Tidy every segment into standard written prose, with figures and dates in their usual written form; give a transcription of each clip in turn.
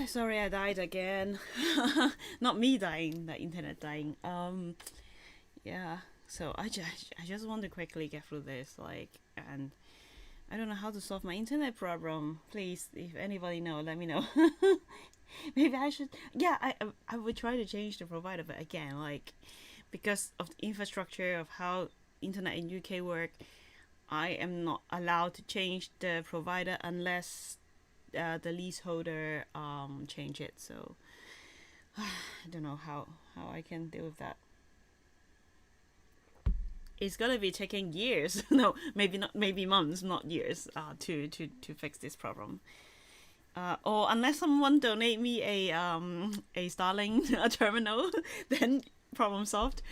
Sorry, I died again. Not me dying, the internet dying. Yeah. So I just want to quickly get through this, like, and I don't know how to solve my internet problem. Please, if anybody know, let me know. Maybe I should. Yeah, I would try to change the provider, but again, like, because of the infrastructure of how internet in UK work, I am not allowed to change the provider unless the leaseholder change it. So I don't know how I can deal with that. It's gonna be taking years. No, maybe not. Maybe months, not years. To fix this problem. Or unless someone donate me a Starlink a terminal, then problem solved.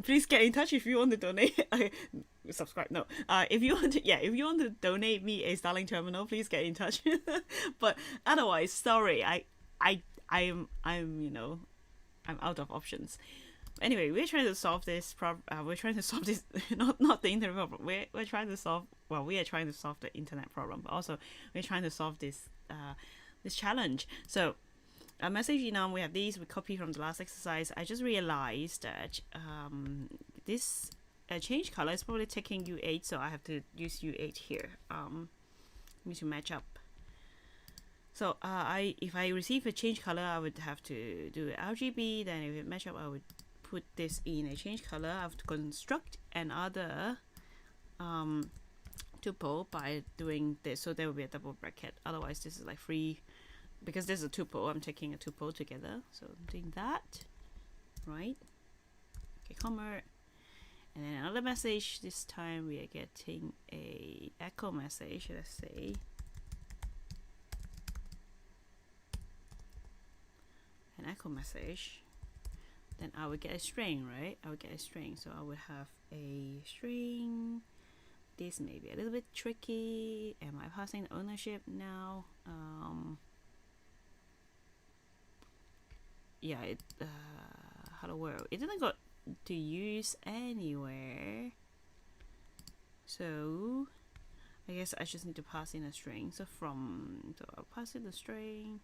Please get in touch if you want to donate. Subscribe. No. If you want to, yeah, if you want to donate me a Starlink terminal, please get in touch. But otherwise, sorry, I'm I'm out of options. Anyway, we're trying to solve this problem. We're trying to solve this, not the internet problem. We're trying to solve. Well, we are trying to solve the internet problem, but also we're trying to solve this challenge. So, a message enum. We have these. We copy from the last exercise. I just realized that this change color is probably taking U8, so I have to use U8 here. Need to match up. So if I receive a change color, I would have to do RGB. Then if it match up, I would put this in a change color. I have to construct another tuple by doing this. So there will be a double bracket. Otherwise, this is like free. Because this is a tuple, I'm taking a tuple together. So I'm doing that, right? Okay, comma. And then another message. This time we are getting a echo message. Let's say. An echo message, then I would get a string, right? I would get a string, so I would have a string. This may be a little bit tricky. Am I passing ownership now? Yeah, hello world. It didn't got to use anywhere, so I guess I just need to pass in a string. So I'll pass in the string.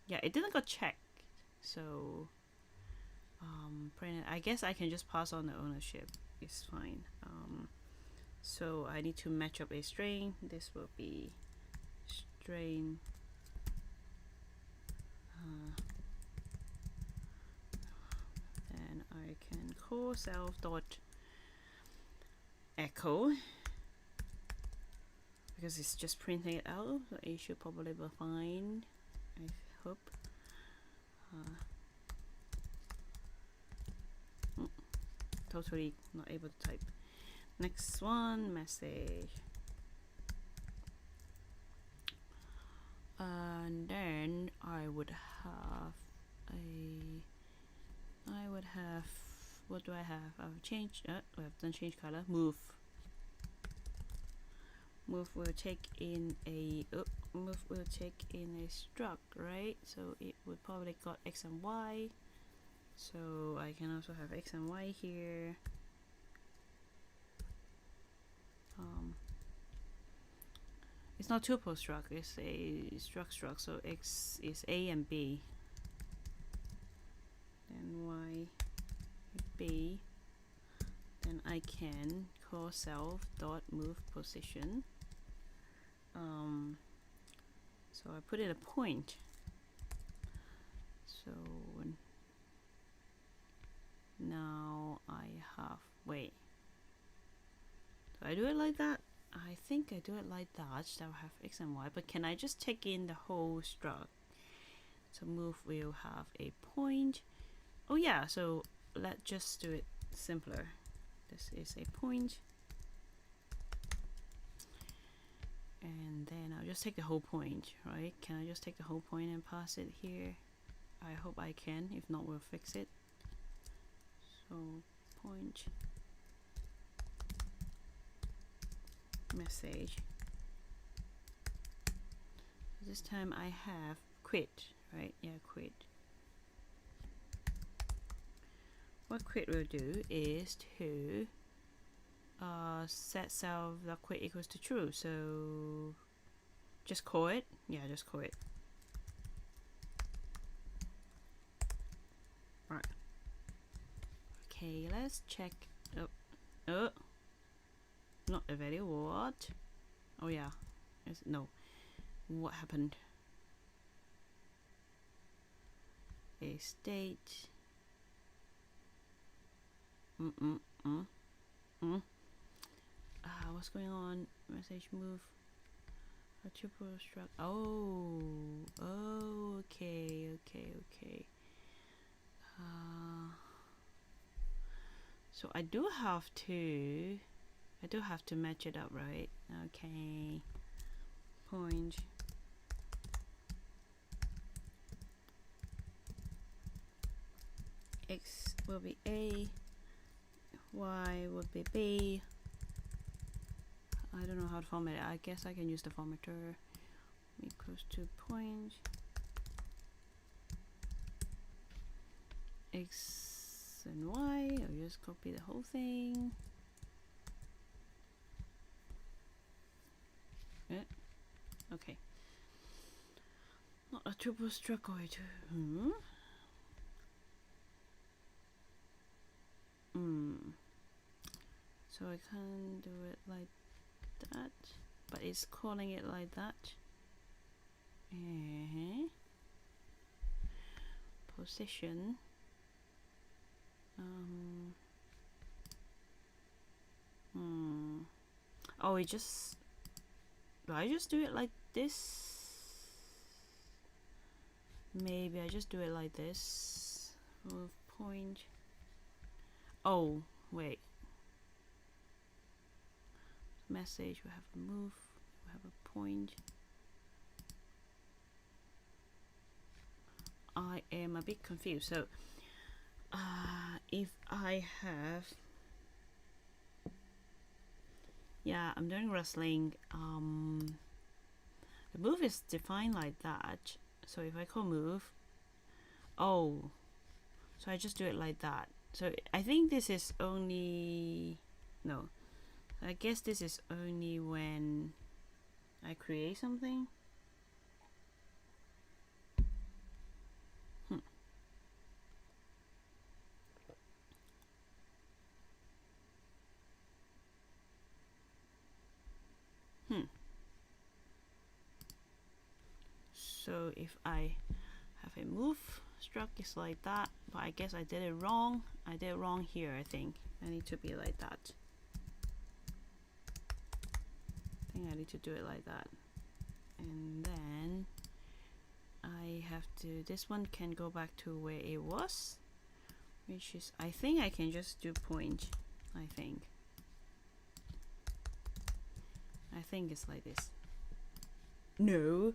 Yeah, it didn't got checked, so I guess I can just pass on the ownership. It's fine. So I need to match up a string. This will be string. Then I can call self dot echo because it's just printing it out. So it should probably be fine. I hope. Totally not able to type. Next one, message. And then I would have what do I have? I've changed. I've done change color. Move will take in a struct, right? So it would probably got x and y. So I can also have x and y here. It's not tuple struct, it's a struct. So x is a and b. Then y b. Then I can call self dot move position. So I put in a point. So now I have, wait, do I do it like that? I think I do it like that. So I have x and y, but can I just take in the whole struct? So move will have a point. Oh yeah, so let's just do it simpler. This is a point. And then I'll just take the whole point, right? Can I just take the whole point and pass it here? I hope I can. If not, we'll fix it. So point message. This time I have quit, right? Yeah, quit. What quit will do is to set self.quit equals to true. So just call it. Yeah, just call it. Okay, let's check. Oh, not available. What? Oh yeah. No. What happened? A state. What's going on? Message move. A triple struck. Oh, okay. So I do have to match it up, right? Okay. Point. X will be A. Y would be B. I don't know how to format it. I guess I can use the formatter. Equals to point X and Y. I'll just copy the whole thing. Okay. Not a triple strucoid. So I can't do it like that, but it's calling it like that. Position. Oh, it just. Do I just do it like this? Maybe I just do it like this. Move point. Oh, wait. Message, we have a move, we have a point. I am a bit confused. So if I have, yeah, I'm doing wrestling. The move is defined like that. So if I call move, oh, so I just do it like that. So I think this is only, no, I guess this is only when I create something. So if I have a move struck, it's like that, but I guess I did it wrong. I did it wrong here. I think I need to be like that. I think I need to do it like that, and then I have to, this one can go back to where it was, which is, I think I can just do point. I think it's like this. No.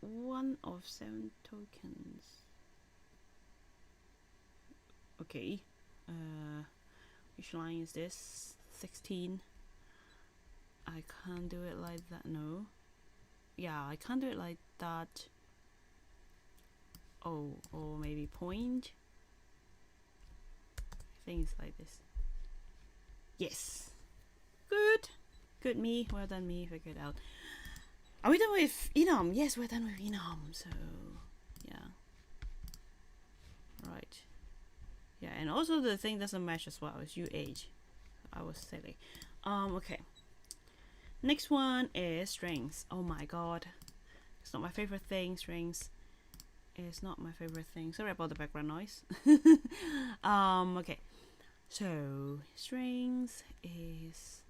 One of 7 tokens. Okay. Which line is this? 16. I can't do it like that. No. Yeah, I can't do it like that. Oh, or maybe point. I think it's like this. Yes. Good me. Well done me. Figured it out. Are we done with enum? Yes, we're done with enum. So, yeah. Right. Yeah, and also the thing doesn't match as well as UH. I was silly. Okay. Next one is strings. Oh my god. It's not my favorite thing, strings. It's not my favorite thing. Sorry about the background noise. Okay. So, strings is...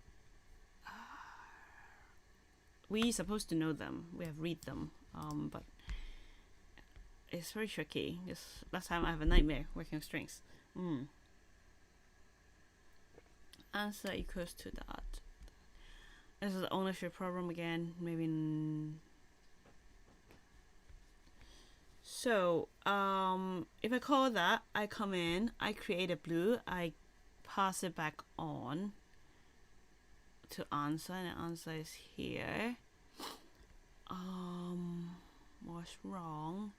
we supposed to know them. We have read them. But it's very tricky. Just last time I have a nightmare working with strings. Answer equals to that. This is the ownership problem again. Maybe. So if I call that, I come in, I create a blue, I pass it back on to answer, and the answer is here. What's wrong?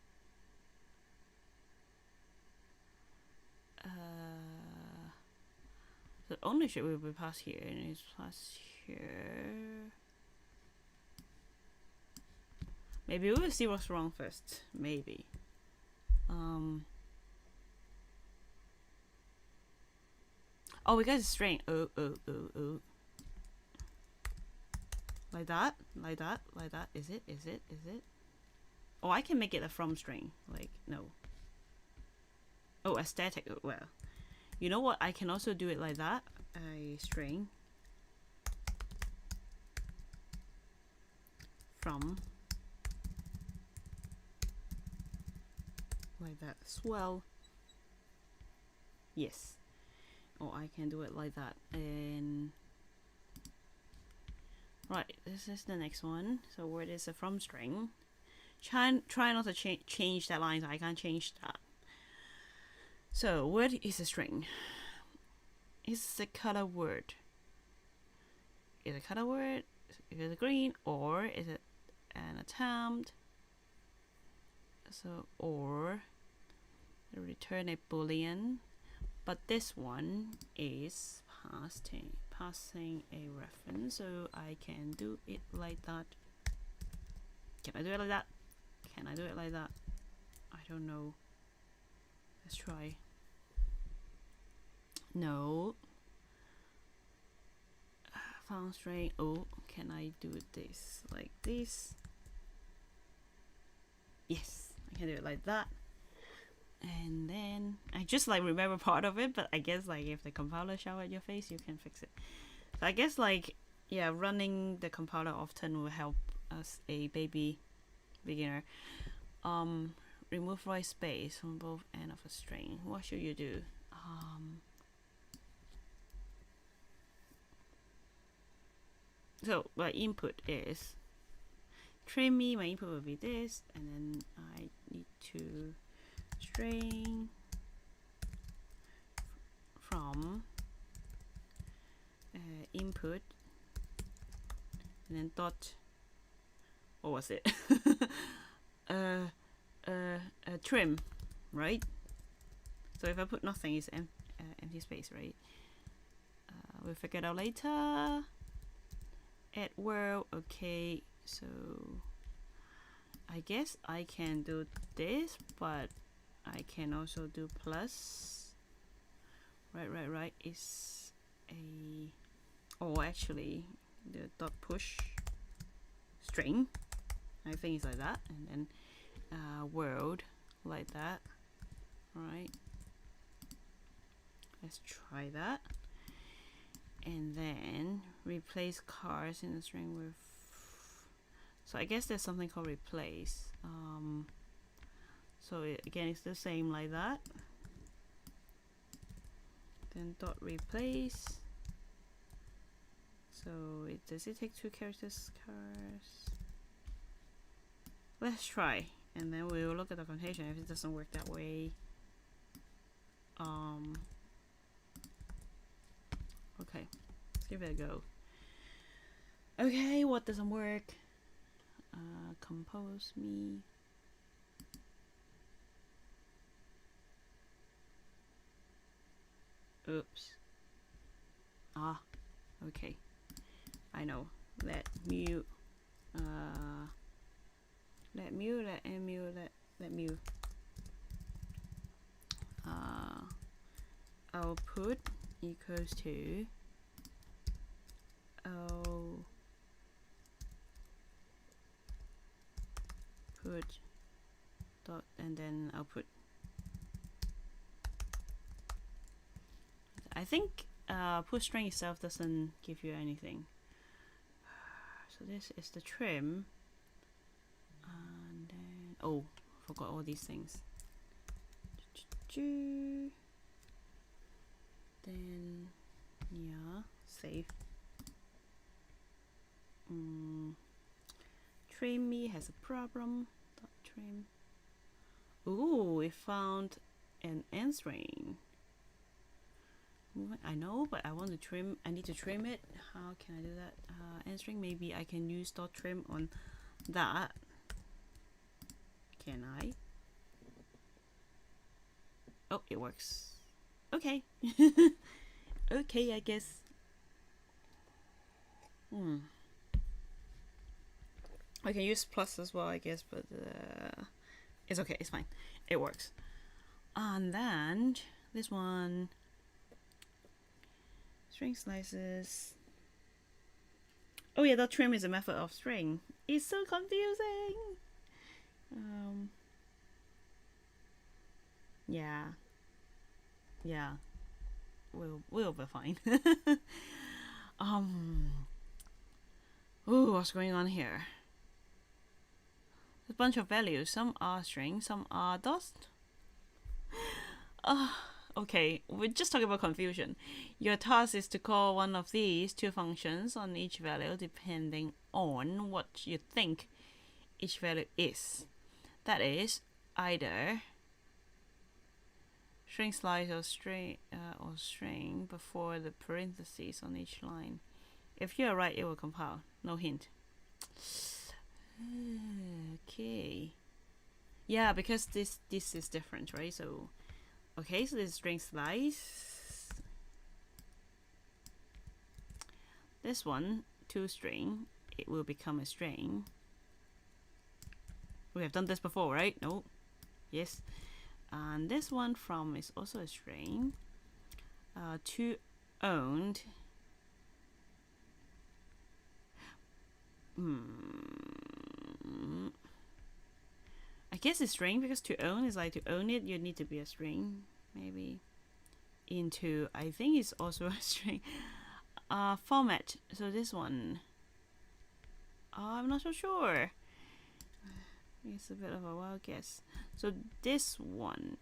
The ownership will be passed here, and it's passed here. Maybe we'll see what's wrong first. Maybe. Oh, we got a string. Oh. Like that, like that, like that. Is it? Oh, I can make it a from string. Like, no. Oh, a static. Well, you know what? I can also do it like that. A string from, like that as well. Yes. Or I can do it like that. And right, this is the next one. So where is a from string? Try not to change that line. So I can't change that. So word is a string. Is a color word? Is a color word? Is it green, or is it an attempt? So or return a boolean, but this one is passing a reference, so I can do it like that. Can I do it like that? Can I do it like that? I don't know. Let's try. No. Found string. Oh, can I do this like this? Yes, I can do it like that. And then I just like remember part of it, but I guess like if the compiler shout at your face, you can fix it. So I guess like, yeah, running the compiler often will help us, a baby beginner. Remove white space from both end of a string. What should you do? So my input is trim me. My input will be this, and then I need to string from input, and then dot. What was it? Trim, right? So if I put nothing, it's empty space, right? We'll figure it out later. Add world. Okay, so I guess I can do this, but I can also do plus. Right. Is a, oh, actually the dot push string, I think it's like that, and then world like that. Right, let's try that. And then replace cars in the string with, so I guess there's something called replace. So again, it's the same like that. Then dot replace. So does it take 2 characters? Cars. Let's try, and then we will look at the documentation if it doesn't work that way. Okay, let's give it a go. Okay, what doesn't work? Compose me. Oops. Okay. I know. Let mute. Let mute. Output equals to output dot, and then output. I think push string itself doesn't give you anything. So this is the trim, and then, oh, forgot all these things. Then yeah, save. Trim me has a problem. Dot trim. Ooh, we found an end string. I know, but I want to trim. I need to trim it. How can I do that? End string. Maybe I can use dot trim on that. Can I? Oh, it works. Okay. Okay, I guess. I can use plus as well, I guess, but It's okay, it's fine. It works. And then this one, string slices. Oh yeah, that trim is a method of string. It's so confusing. Yeah, yeah, we'll be fine. Ooh, what's going on here? A bunch of values. Some are string, some are dust. Okay, we're just talking about confusion. Your task is to call one of these two functions on each value depending on what you think each value is. That is either string slice or string before the parentheses on each line. If you are right, it will compile. No hint. Okay. Yeah, because this is different, right? So, okay, so this is string slice. This one, toString, it will become a string. We have done this before, right? No. Yes. And this one from is also a string. ToOwned. I guess it's string because to own is like to own it, you need to be a string, maybe. Into, I think it's also a string. Format. So this one, I'm not so sure. It's a bit of a wild guess. So this one,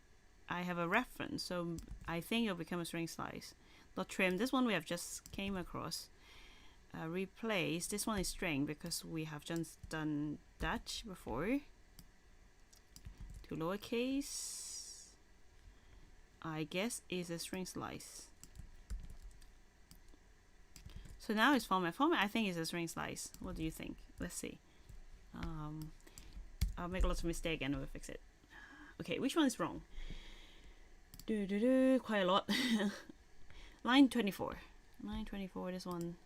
I have a reference, so I think it'll become a string slice. Dot trim. This one we have just came across. Replace. This one is string because we have just done that before. To lowercase, I guess is a string slice. So now it's format. Format I think is a string slice. What do you think? Let's see. I'll make lots of mistakes and we'll fix it. Okay, which one is wrong? Quite a lot. Line 24. Line 24, this one.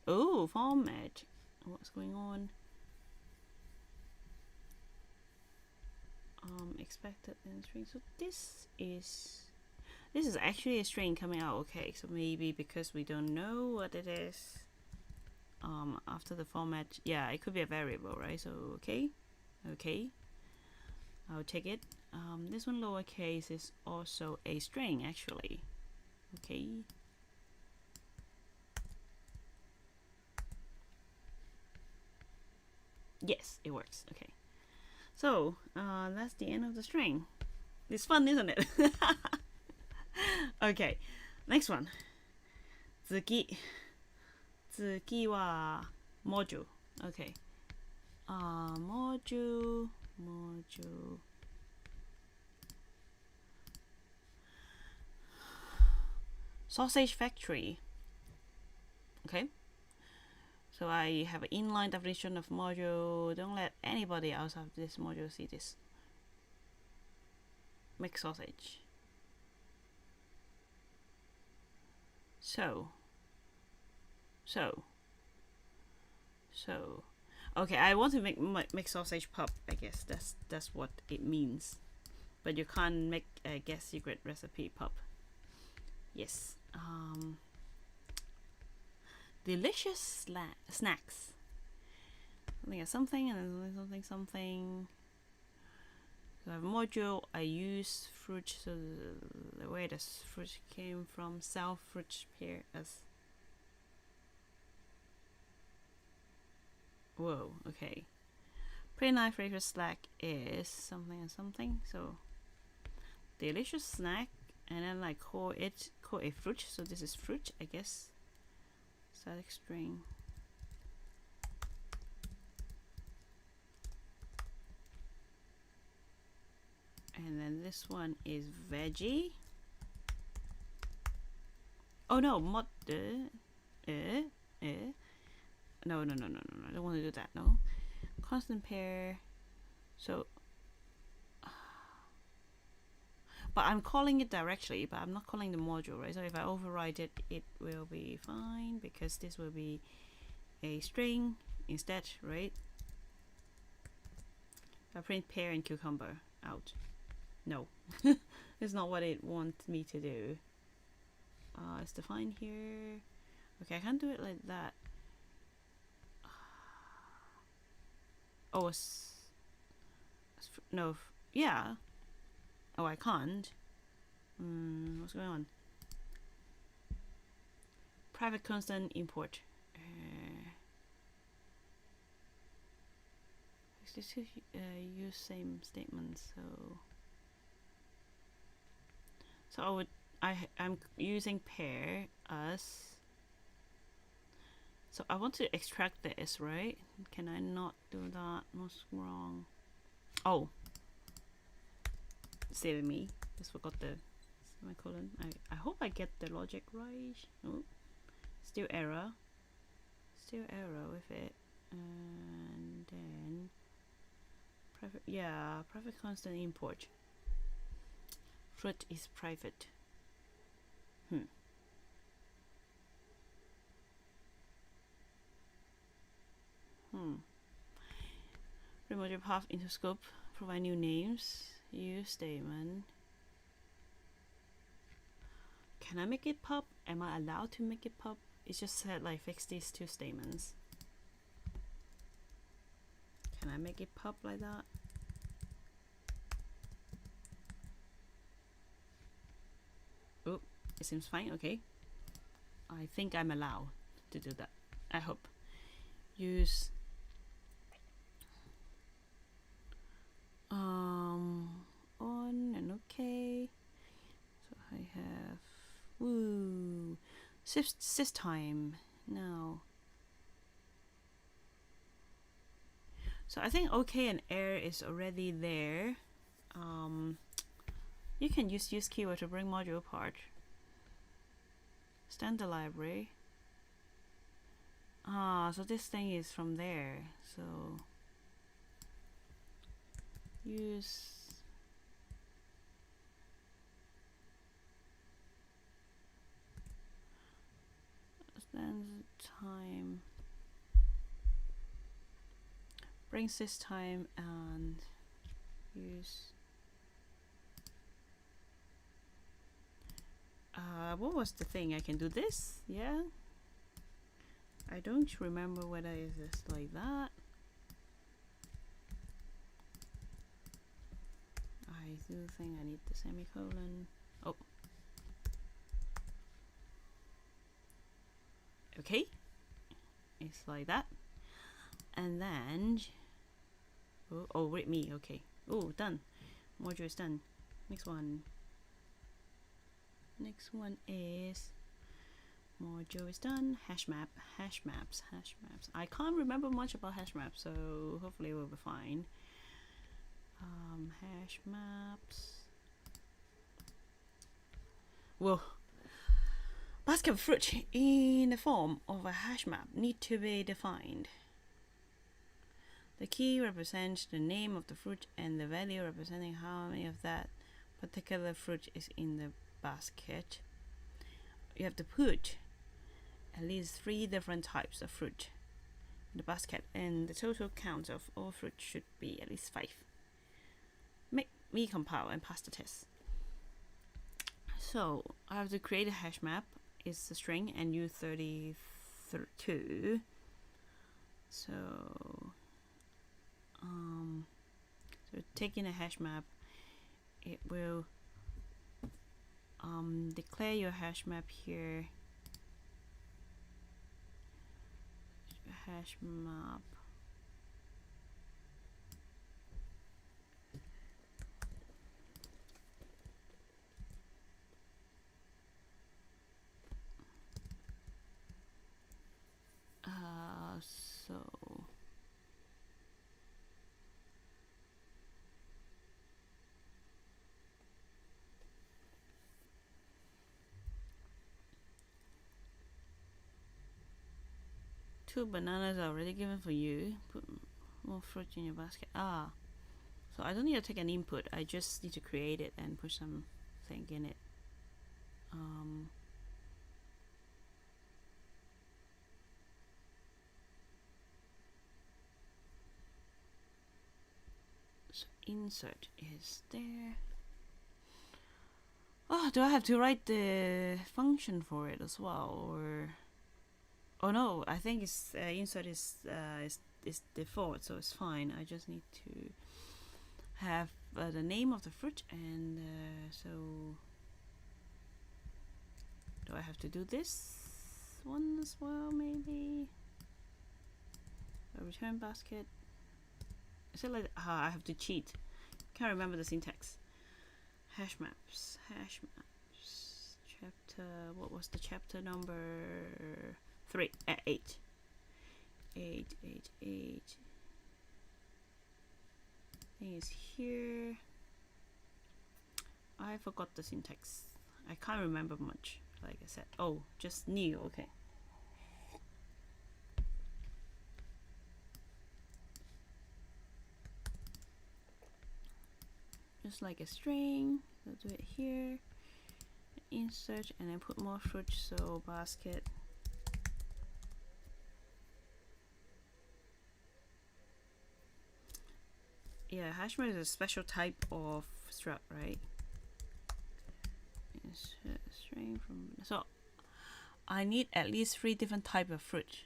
Oh, format. What's going on? Expected in string. So this is actually a string coming out. Okay, so maybe because we don't know what it is. After the format, yeah, it could be a variable, right? So okay, I'll take it. This one lowercase is also a string actually. Okay. Yes, it works. Okay. So that's the end of the string. It's fun, isn't it? Okay, next one. 次は module. Okay. Module. Sausage factory. Okay. So I have an inline definition of module. Don't let anybody else of this module see this. Make sausage. So. Okay, I want to make sausage pop. I guess that's what it means. But you can't make a guess secret recipe pop. Yes. Delicious snacks. Something and then something. So I have a module. I use fruit. So the way this fruit came from self fruit pair as. Whoa. Okay. Pretty nice favorite snack is something and something. So delicious snack, and then I call a fruit. So this is fruit, I guess. Static string. And then this one is veggie. Oh no, No, I don't want to do that. No, constant pair. So, but I'm calling it directly, but I'm not calling the module, right? So if I override it, it will be fine because this will be a string instead, right? I print pear and cucumber. out. No, it's not what it wants me to do. It's defined here. Okay, I can't do it like that. Oh, no, yeah. Oh, I can't. What's going on? Private constant import. Just use same statement. So I'm using pair as. So I want to extract this, right? Can I not do that? What's wrong? Oh, silly me. Just forgot the semicolon. I hope I get the logic right. Oh, still error. Still error with it. And then private, yeah, private constant import. Fruit is private. Remove your path into scope. Provide new names. Use statement. Can I make it pop? Am I allowed to make it pop? It just said like fix these two statements. Can I make it pop like that? Oh, it seems fine. Okay. I think I'm allowed to do that. I hope. Use on and okay. So I have systime now. So I think okay and air is already there. You can use keyword to bring module apart. Standard library. So this thing is from there. So use standard time. Bring systime and use. What was the thing? I can do this? Yeah. I don't remember whether it's like that. I do think I need the semicolon. Oh. Okay. It's like that. And then oh read me. Okay. Oh, done. Module is done. Next one. Next one is module is done. Hash maps. I can't remember much about hash maps, so hopefully we'll be fine. Hash maps. Whoa. Basket of fruit in the form of a hash map need to be defined. The key represents the name of the fruit and the value representing how many of that particular fruit is in the basket. You have to put at least 3 different types of fruit in the basket, and the total count of all fruit should be at least 5. Make me compile and pass the test. So I have to create a hash map. It's a string and U32. So taking a hash map, it will declare your hash map here. Hash map. So two bananas are already given for you. Put more fruit in your basket. So I don't need to take an input. I just need to create it and put something in it. So insert is there. Oh, do I have to write the function for it as well, or? Oh no, I think it's insert is default, so it's fine. I just need to have the name of the fruit, and so do I have to do this one as well? Maybe a return basket. Is it like I have to cheat? Can't remember the syntax. Hash maps. Chapter. What was the chapter number? 3. 8. 8. Is here. I forgot the syntax. I can't remember much. Like I said. Oh, just new. Okay. Just like a string. So do it here. Insert and then put more fruit. So basket. Yeah, hashmap is a special type of struct, right? Insert string from. So I need at least 3 different type of fruit.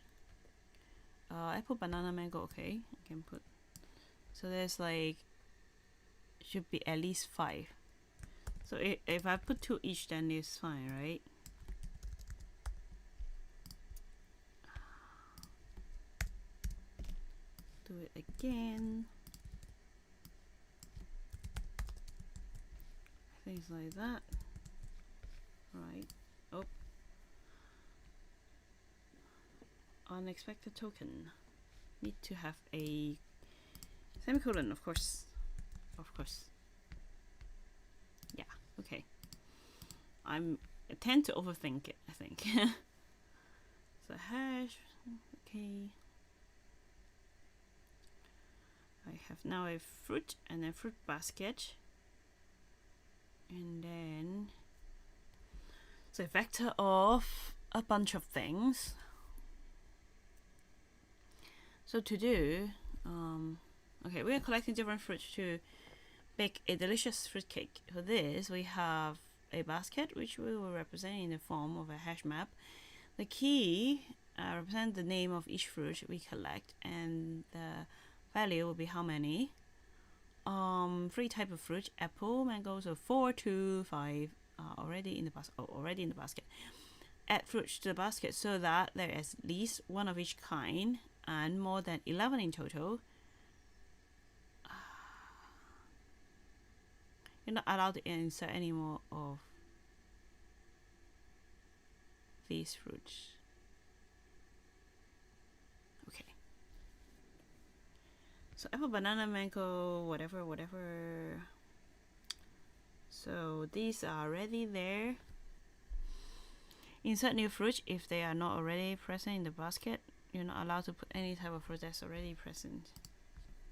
Apple, banana, mango. Okay, I can put. So there's like should be at least 5. So if I put 2 each, then it's fine, right? Do it again. Things like that. Right. Oh. Unexpected token. Need to have a semicolon, of course. Yeah, okay. I tend to overthink it, I think. So hash, okay. I have now a fruit and a fruit basket. And then so a vector of a bunch of things. So to do, okay, we are collecting different fruits to bake a delicious fruit cake. For this, we have a basket, which we will represent in the form of a hash map. The key represents the name of each fruit we collect, and the value will be how many. 3 type of fruit: apple, mango. So 4, 2, 5 already in the basket. Already in the basket. Add fruits to the basket so that there is at least 1 of each kind and more than 11 in total. You're not allowed to insert any more of these fruits. Okay. So apple, banana, mango, whatever. So these are already there. Insert new fruits if they are not already present in the basket. You're not allowed to put any type of fruit that's already present.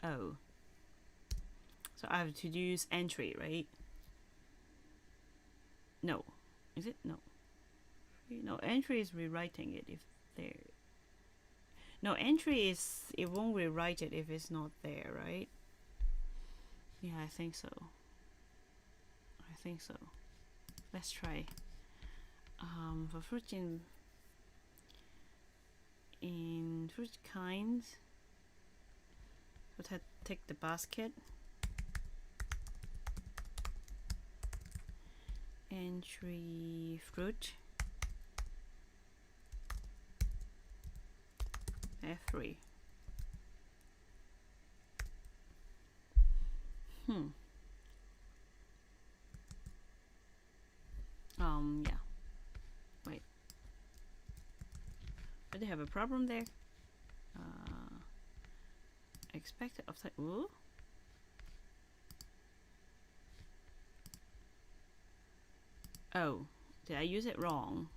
Oh. So I have to use entry, right? No. Is it? No. No, entry is rewriting it if there. No, entry is, it won't rewrite it if it's not there, right? Yeah, I think so. Let's try. For fruit in fruit kinds, so take the basket. Entry fruit. F3. Yeah. Wait. Do they have a problem there? Expected upside. Ooh. Oh, did I use it wrong?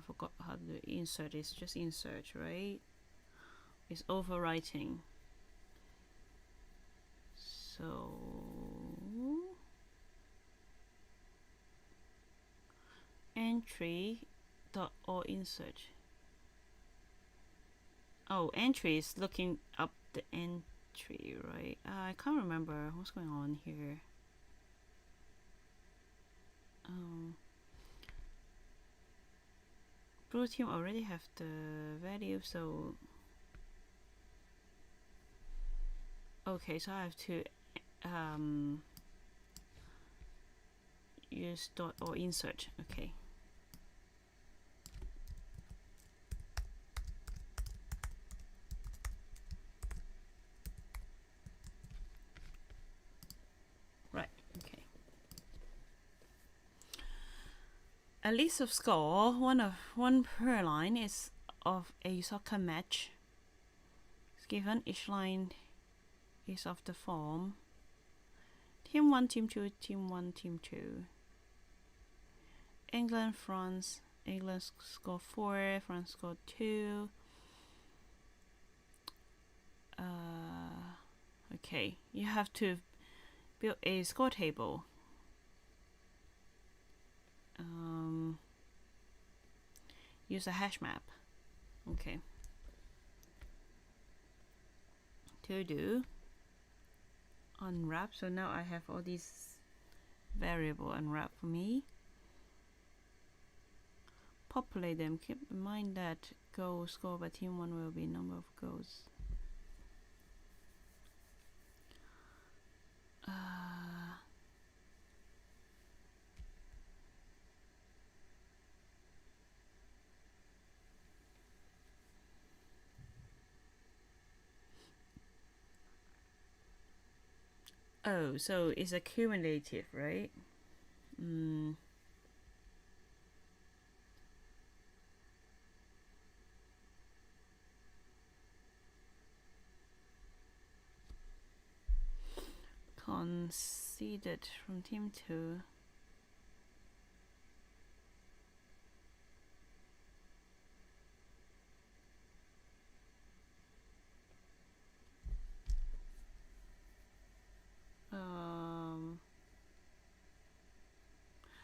Forgot how to insert. It's just insert, right? It's overwriting. So entry dot or insert. Oh, entry is looking up the end. tree, right? I can't remember what's going on here. Blue team already have the value, so okay, so I have to use dot or insert. Okay. Right. Okay. A list of score, one per line is of a soccer match. It's given each line is of the form team 1, team 2, team 1, team 2. England, France. England score 4, France score 2. Okay, you have to build a score table. Use a hash map. Okay. To do unwrap. So now I have all these variable unwrapped for me. Populate them. Keep in mind that goal scored by team 1 will be number of goals. Oh, so it's accumulative, right? Conceded from team 2.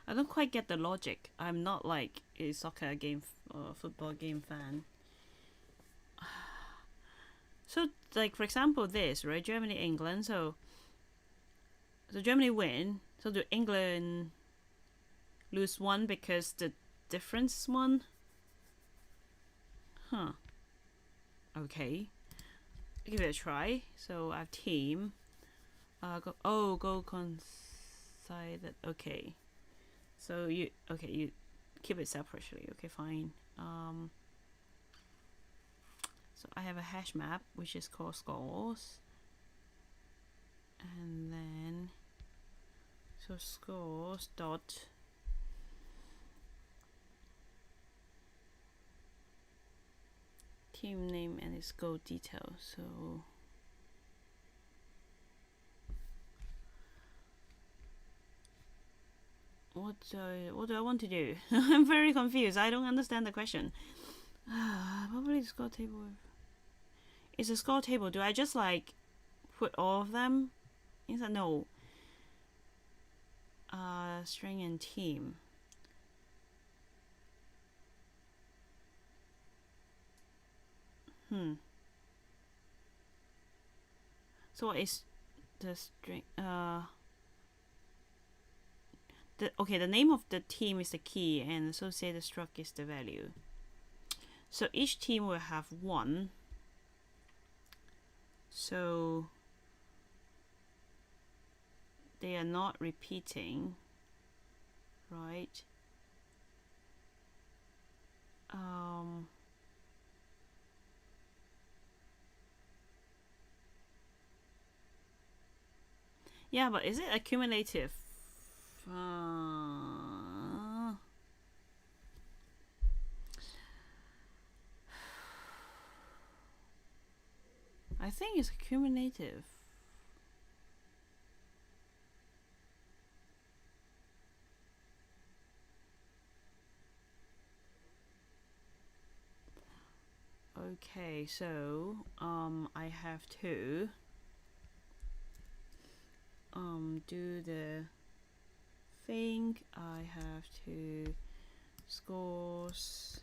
I don't quite get the logic. I'm not like a soccer game or football game fan. So, like for example, this right, Germany, England. So Germany win. So do England lose 1 because the difference is 1? Huh. Okay. Give it a try. So I have team. Go coincided. Okay. So you keep it separately. Okay, fine. So I have a hash map which is called scores, and then so scores dot team name and its goal detail. So what do I want to do? I'm very confused. I don't understand the question. Probably the score table. It's a score table. Do I just like put all of them? No. String and team. So what is the string? The name of the team is the key, and associated struct is the value. So each team will have 1. So they are not repeating, right? Yeah, but is it accumulative? I think it's accumulative. Okay, so I have to do the thing. I have to scores.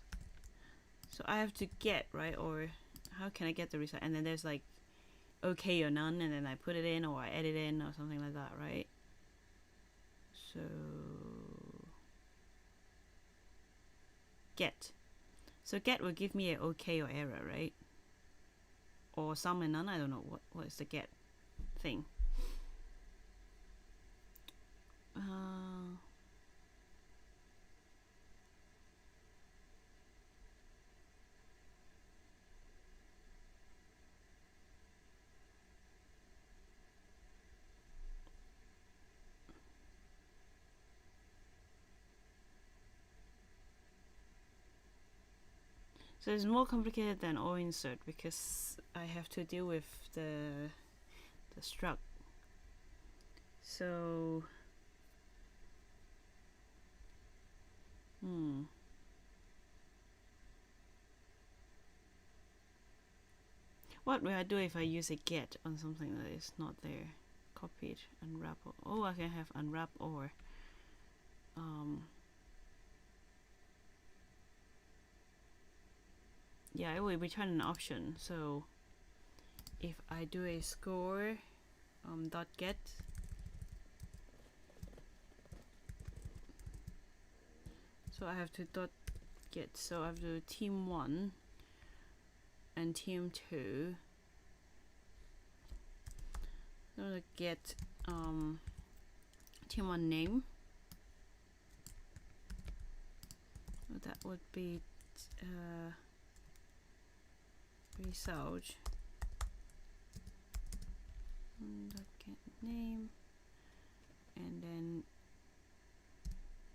So I have to get, right? Or how can I get the result? And then there's like okay or none, and then I put it in or I edit in or something like that, right? So get. So get will give me an okay or error, right? Or some and none. I don't know what is the get thing. So it's more complicated than all insert because I have to deal with the struct. So what will I do if I use a get on something that is not there? Copied, unwrap. Oh, I can have unwrap or yeah, it will return an option. So if I do a score dot get, so I have to dot get. So I have to team 1 and team 2. So to get team 1 name. So that would be result dot get name, and then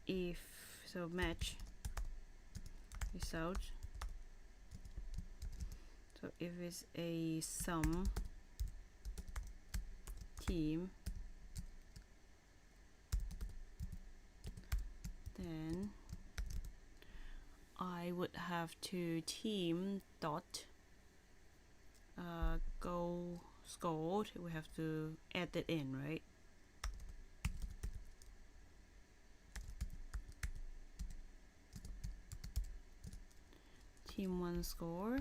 if so match result. So if it's a sum team, then I would have to team dot go scored. We have to add it in, right? Team 1 score.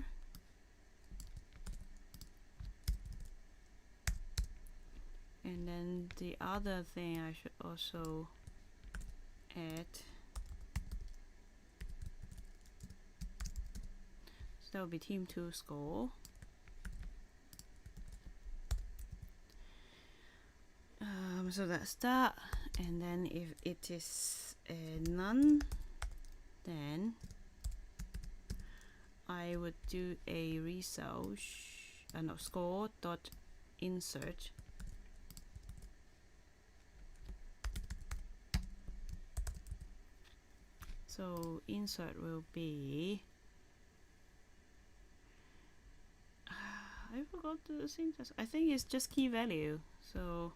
And then the other thing I should also add, so that would be team 2 score. So that's that. And then if it is none, then I would do a result no, score dot insert. So insert will be I forgot the syntax. I think it's just key value. So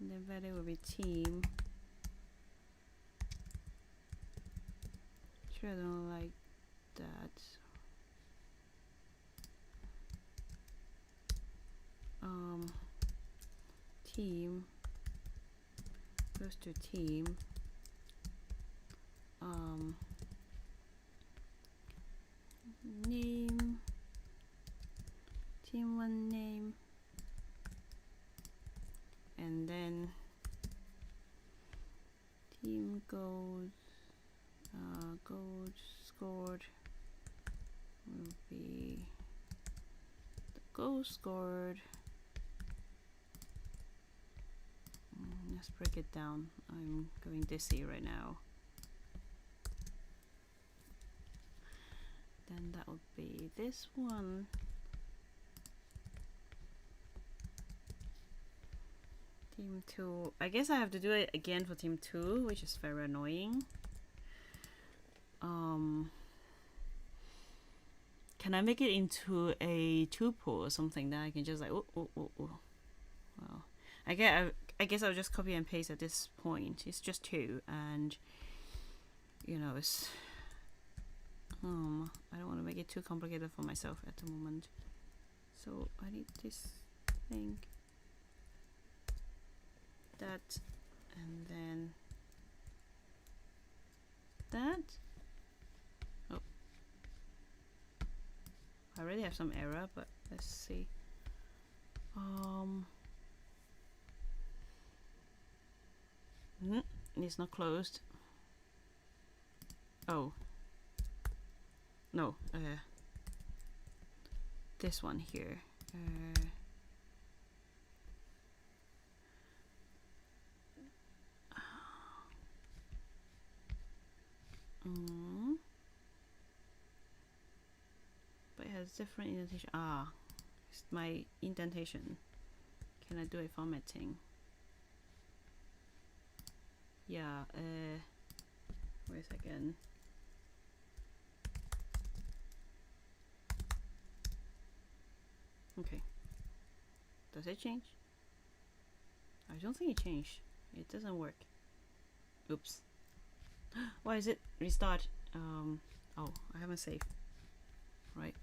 the value will be team. Sure, I don't like that. Team goes to team. Name, team 1 name, and then team gold scored will be the goal scored. Let's break it down. I'm going dizzy right now. Then that would be this one. Team 2. I guess I have to do it again for team 2, which is very annoying. Can I make it into a tuple or something that I can just like well, I guess I'll just copy and paste at this point. It's just 2, and you know, it's I don't want to make it too complicated for myself at the moment. So I need this thing, that, and then that. Oh, I already have some error, but let's see. It's not closed. Oh. No, this one here. But it has different indentation. It's my indentation. Can I do a formatting? Yeah, wait a second. Okay. Does it change? I don't think it changed. It doesn't work. Oops. Why is it restart? Oh, I haven't saved. Right.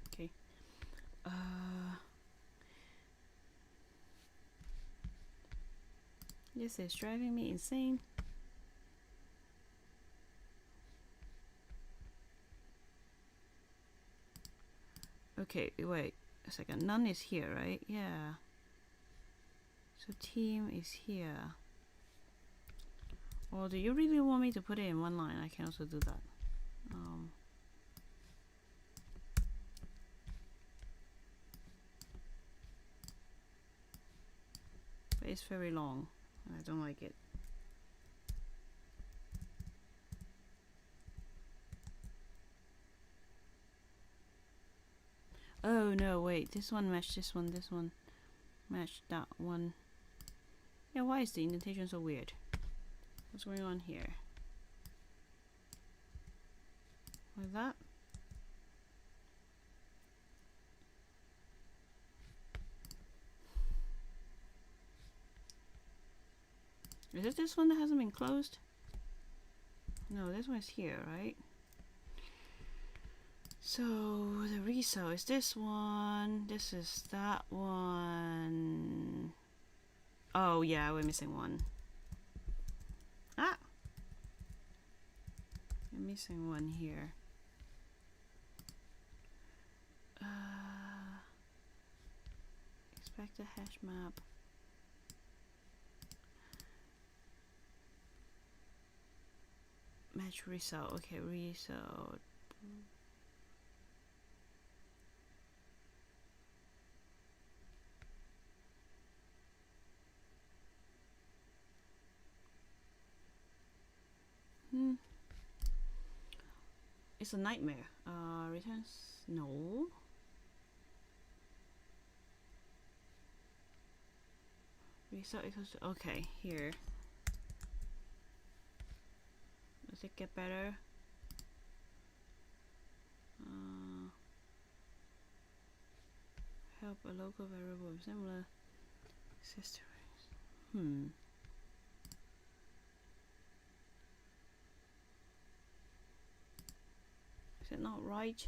Okay. This is driving me insane. Okay, wait a second. None is here, right? Yeah. So team is here. Or do you really want me to put it in one line? I can also do that. But it's very long, and I don't like it. Oh no, wait, this one matched this one matched that one. Yeah, why is the indentation so weird? What's going on here? Like that? Is it this one that hasn't been closed? No, this one is here, right? So the resale is this one. This is that one. Oh yeah, we're missing one. I'm missing one here. Expect a hash map. Match result. Okay, result. It's a nightmare. Returns? No. Result equals to, okay, here. Does it get better? Help a local variable with similar sister. Is it not right?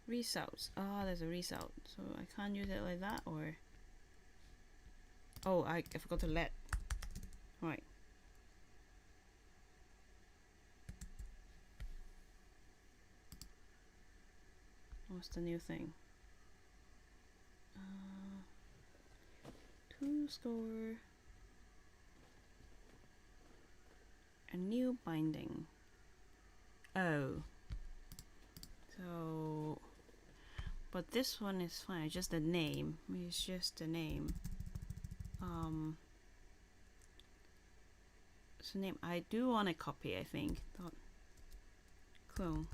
Results. There's a result. So I can't use it like that, or... Oh, I forgot to let. Right. What's the new thing? To score a new binding. Oh. So, but this one is fine. Just the name. It's just the name. So name. I do want a copy. I think. Clone.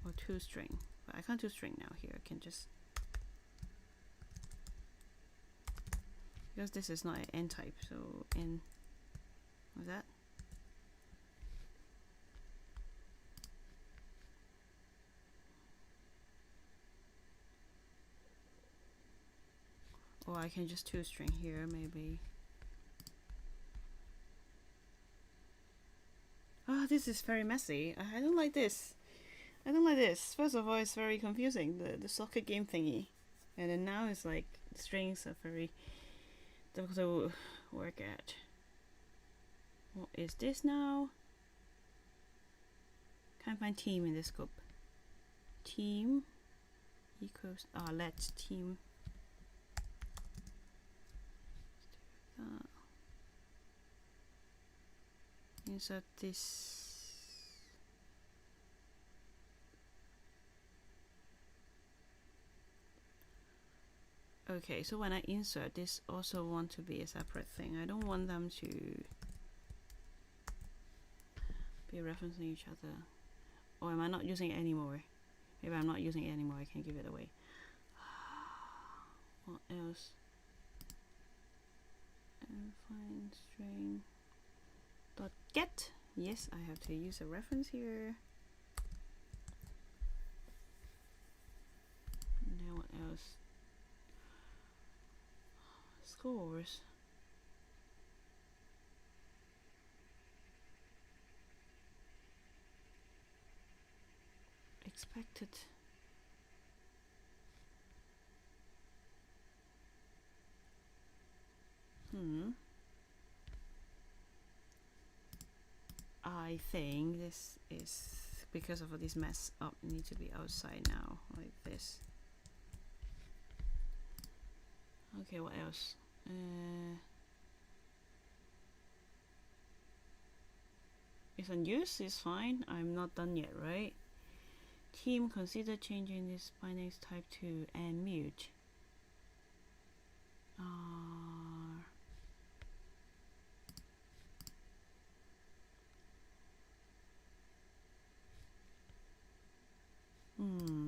Or toString. But I can't do string now. Here I can just, because this is not an n type. So n. What's that? Or I can just toString here, maybe. This is very messy. I don't like this. I don't like this. First of all, it's very confusing, the soccer game thingy. And then now it's like, the strings are very difficult to work at. What is this now? Can't find team in this scope. Team equals let's team. Insert this. Okay, so when I insert this, also want to be a separate thing. I don't want them to be referencing each other. Or am I not using it anymore? Maybe I'm not using it anymore. I can give it away. What else? And find string dot get. Yes, I have to use a reference here. And then what else? Scores. Expected. I think this is because of this mess up. Need to be outside now, like this. Okay, what else? It's unused, it's fine. I'm not done yet, right? Team, consider changing this binaries type to and mute.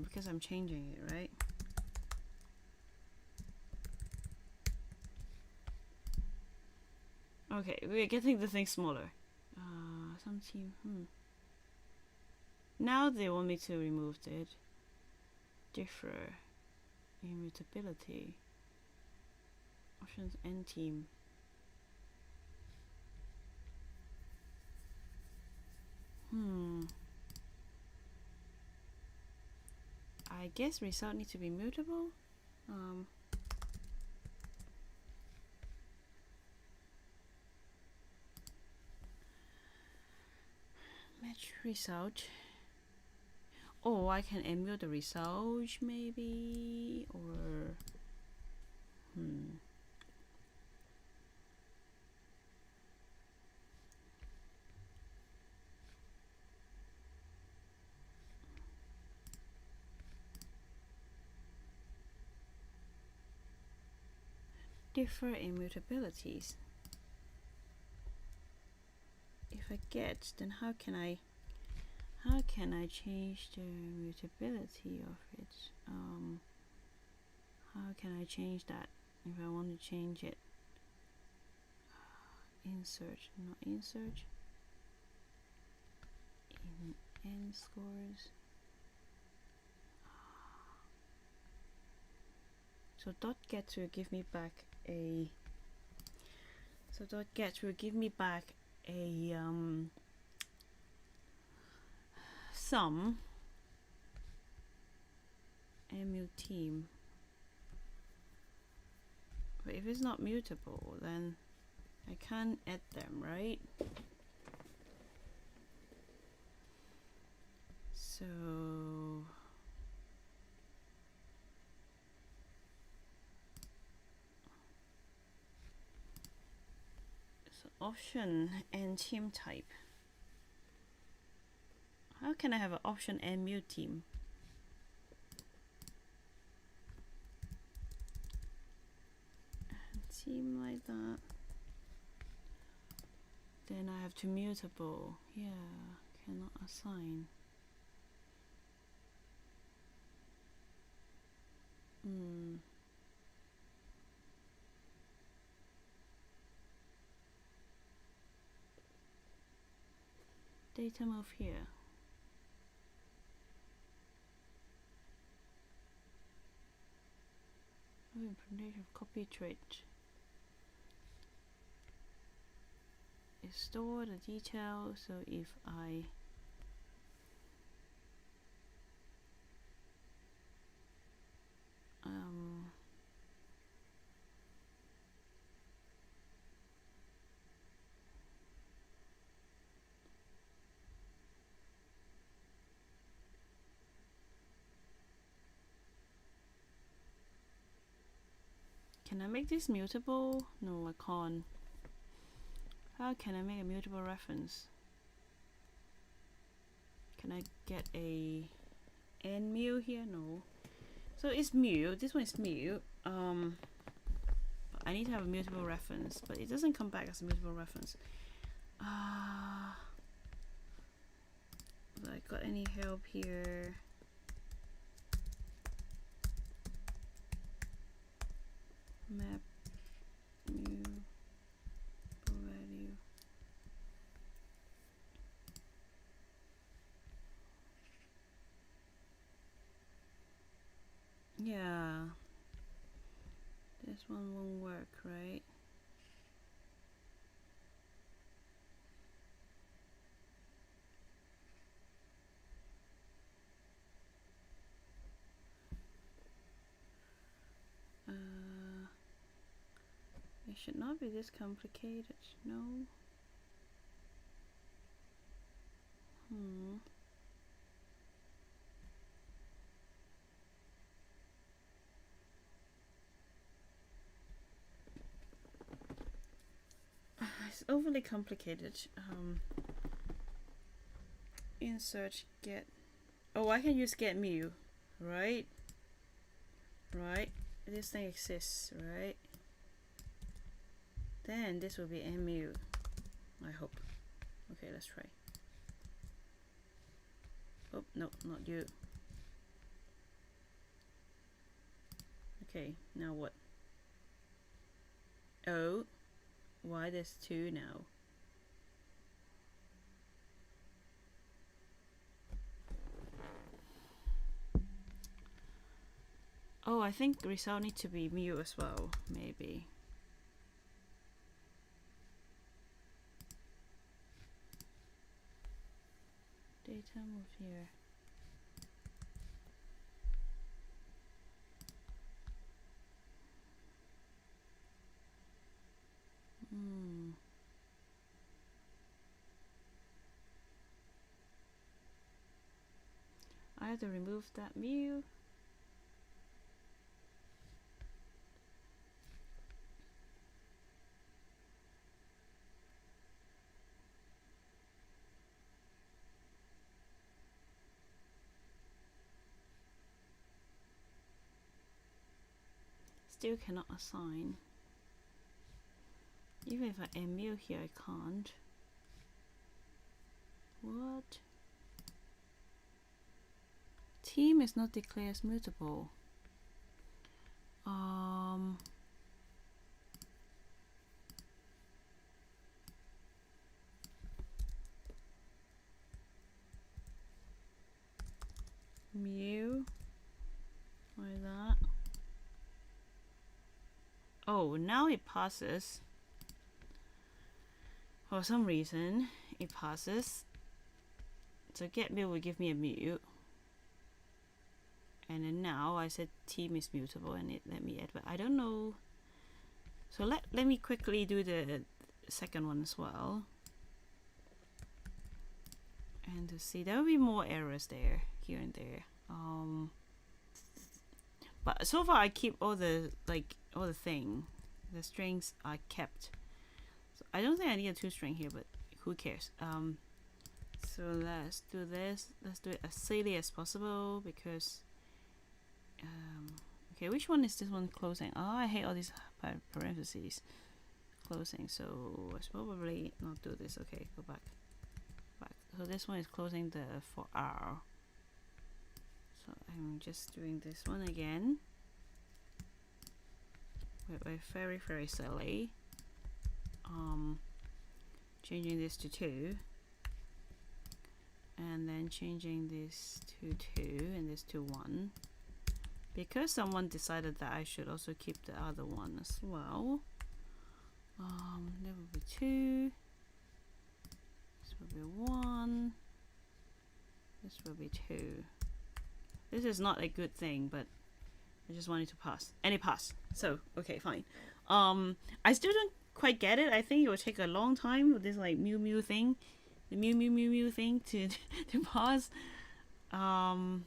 Because I'm changing it, right? Okay, we're getting the thing smaller. Some team, Now they want me to remove it. Differ. Immutability. Options and team. I guess result needs to be mutable. Match result. Oh, I can emule the result maybe, or differ immutabilities. If I get, then how can I change the mutability of it? How can I change that if I want to change it? Insert, not insert. In n scores. So dot get will give me back a. So dot get will give me back a sum mu team. But if it's not mutable, then I can't add them, right? So option and team type. How can I have an option and mute team? Team like that. Then I have to mutable. Yeah, cannot assign. Data move here. Implementation of copy trait is store the detail. So if I Can I make this mutable? No, I can't. How can I make a mutable reference? Can I get a n mu here? No. So it's mu. This one is mu. I need to have a mutable reference, but it doesn't come back as a mutable reference. Have I got any help here? Map mu value. Yeah, this one won't work, right? It should not be this complicated, no? It's overly complicated. Insert get. Oh, I can use get mu, right? Right. This thing exists, right? Then this will be mu. I hope. Okay, let's try. Oh no, not you. Okay, now what? Oh, why there's two now? Oh, I think result need to be mu as well, maybe. Data move here. I have to remove that mu. Still cannot assign. Even if I am mu here, I can't. What? Team is not declared as mutable. Mu like that. Oh, now it passes. For some reason, it passes. So get mu will give me a mu. And then now I said team is mutable and it let me add, but I don't know. So let me quickly do the second one as well. And to see, there will be more errors there, here and there. But so far I keep all the the strings are kept. So I don't think I need a two string here, but who cares? So let's do this. Let's do it as silly as possible because okay, which one is this one closing? Oh, I hate all these parentheses closing, so I should probably not do this. Okay, go back. So this one is closing the for R. So I'm just doing this one again. We're very silly. Changing this to 2. And then changing this to 2 and this to 1. Because someone decided that I should also keep the other one as well. There will be 2. This will be 1. This will be 2. This is not a good thing, but I just wanted to pass. And it passed. So, okay, fine. I still don't quite get it. I think it will take a long time with this like mu thing. The mu thing to pass. But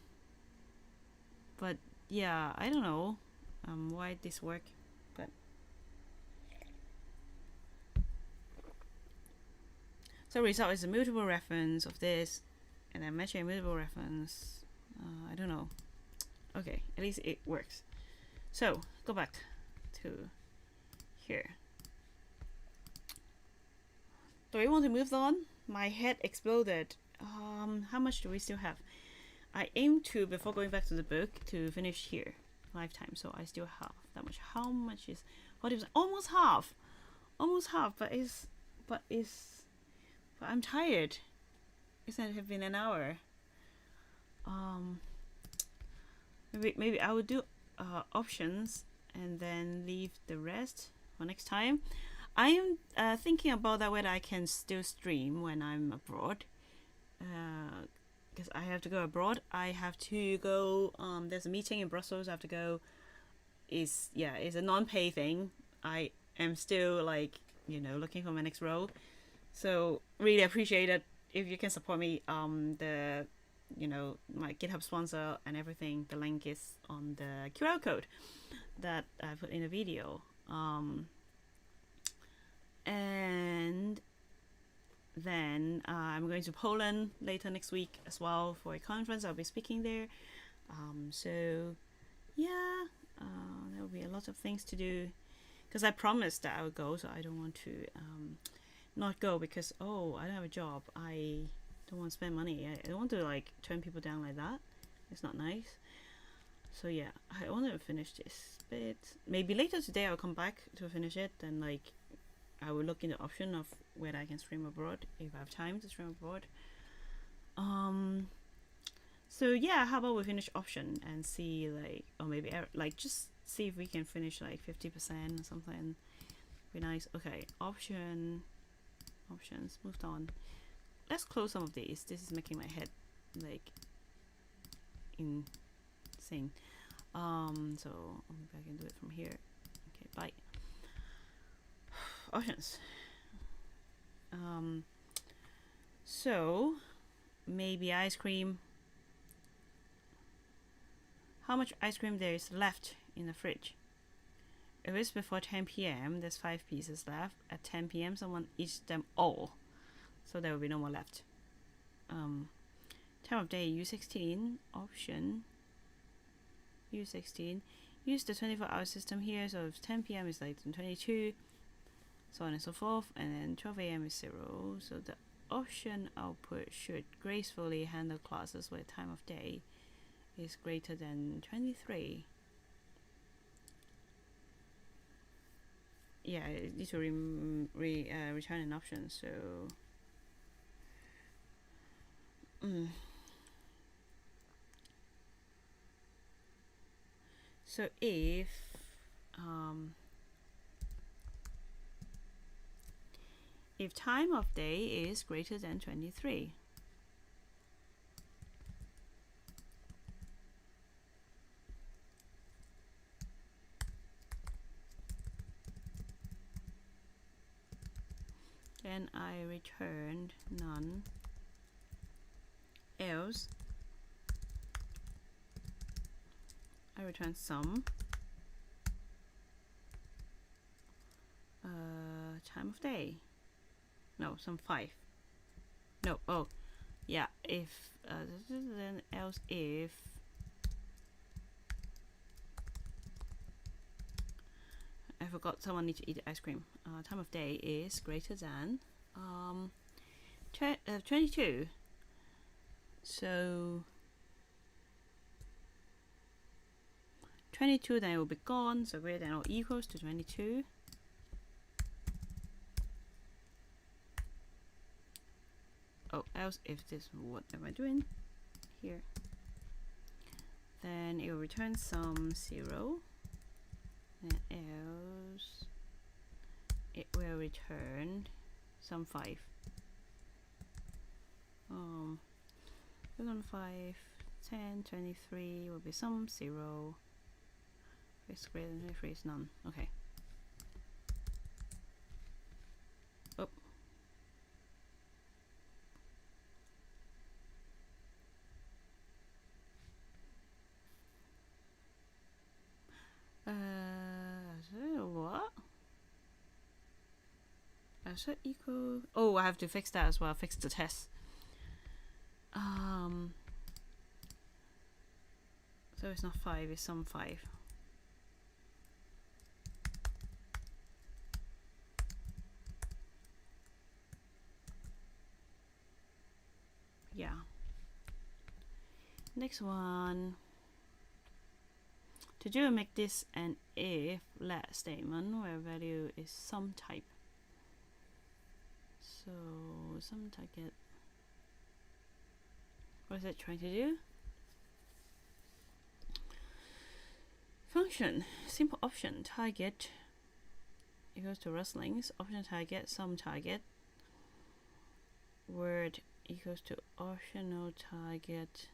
yeah, I don't know why this work, but So result is a mutable reference of this, and then matching a mutable reference. I don't know. Okay, at least it works. So go back to here. Do we want to move on? My head exploded. How much do we still have? I aim to, before going back to the book, to finish here lifetime. So I still have that much. How much is 40%? Almost half. Almost half, but I'm tired. It's not have been an hour. Maybe I will do options and then leave the rest for next time. I am thinking about that whether I can still stream when I'm abroad. Because I have to go abroad. I have to go. There's a meeting in Brussels. I have to go. It's a non-pay thing. I am still looking for my next role. So really appreciate it if you can support me. My GitHub sponsor and everything. The link is on the QR code that I put in the video. And then I'm going to Poland later next week as well for a conference. I'll be speaking there. There will be a lot of things to do because I promised that I would go, so I don't want to not go because I don't have a job. I don't want to spend money. I don't want to turn people down like that. It's not nice. So yeah, I want to finish this bit. Maybe later today I'll come back to finish it and I will look into the option of whether I can stream abroad if I have time to stream abroad. So yeah, how about we finish option and see or maybe just see if we can finish 50% or something. Be nice. Okay, options, moved on. Let's close some of these. This is making my head insane. So maybe I can do it from here. Okay, bye. Options. So maybe ice cream. How much ice cream there is left in the fridge? If it's before 10 p.m., there's 5 pieces left. At 10 p.m., someone eats them all, so there will be no more left. Time of day, U16 option. U16. Use the 24-hour system here. So if 10 p.m. is 22. So on and so forth, and then 12 a.m. is 0. So the option output should gracefully handle classes where time of day is greater than 23. Yeah, I need to return an option. So so if time of day is greater than 23, then I returned none, else I return some, time of day. No, some 5. No, oh, yeah, if, then else if, I forgot someone needs to eat ice cream. Time of day is greater than 22. So 22, then it will be gone, so greater than or equals to 22. Oh, else if this, what am I doing here? Then it will return some 0. And else it will return some 5. 5, 10, 23 will be some 0. If it's greater than 23 is none. Okay. Oh. What? Set equal. Oh, I have to fix that as well. Fix the test. So it's not 5, it's some 5. Yeah. Next one. To do make this an if let statement where value is some type. So some target. What is it trying to do? Function simple option target equals to rustlings option target some target word equals to optional target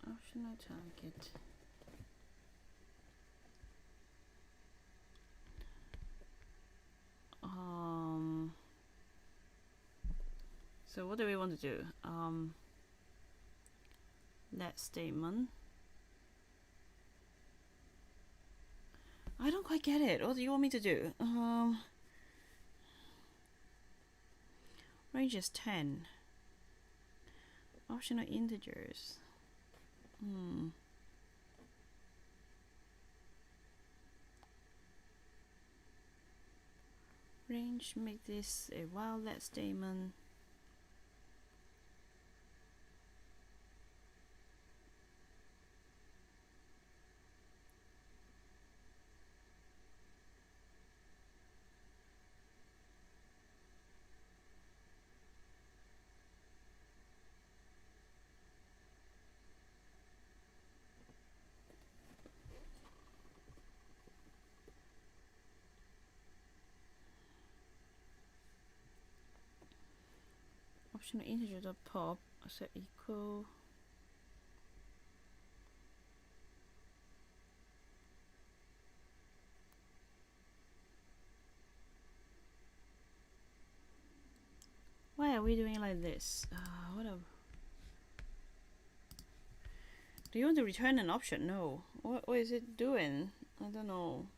optional target. So what do we want to do? Let statement. I don't quite get it. What do you want me to do? Range is 10. Optional integers. Range, make this a while let statement. Optional integer dot pop set equal. Why are we doing like this? Do you want to return an option? No. What is it doing? I don't know.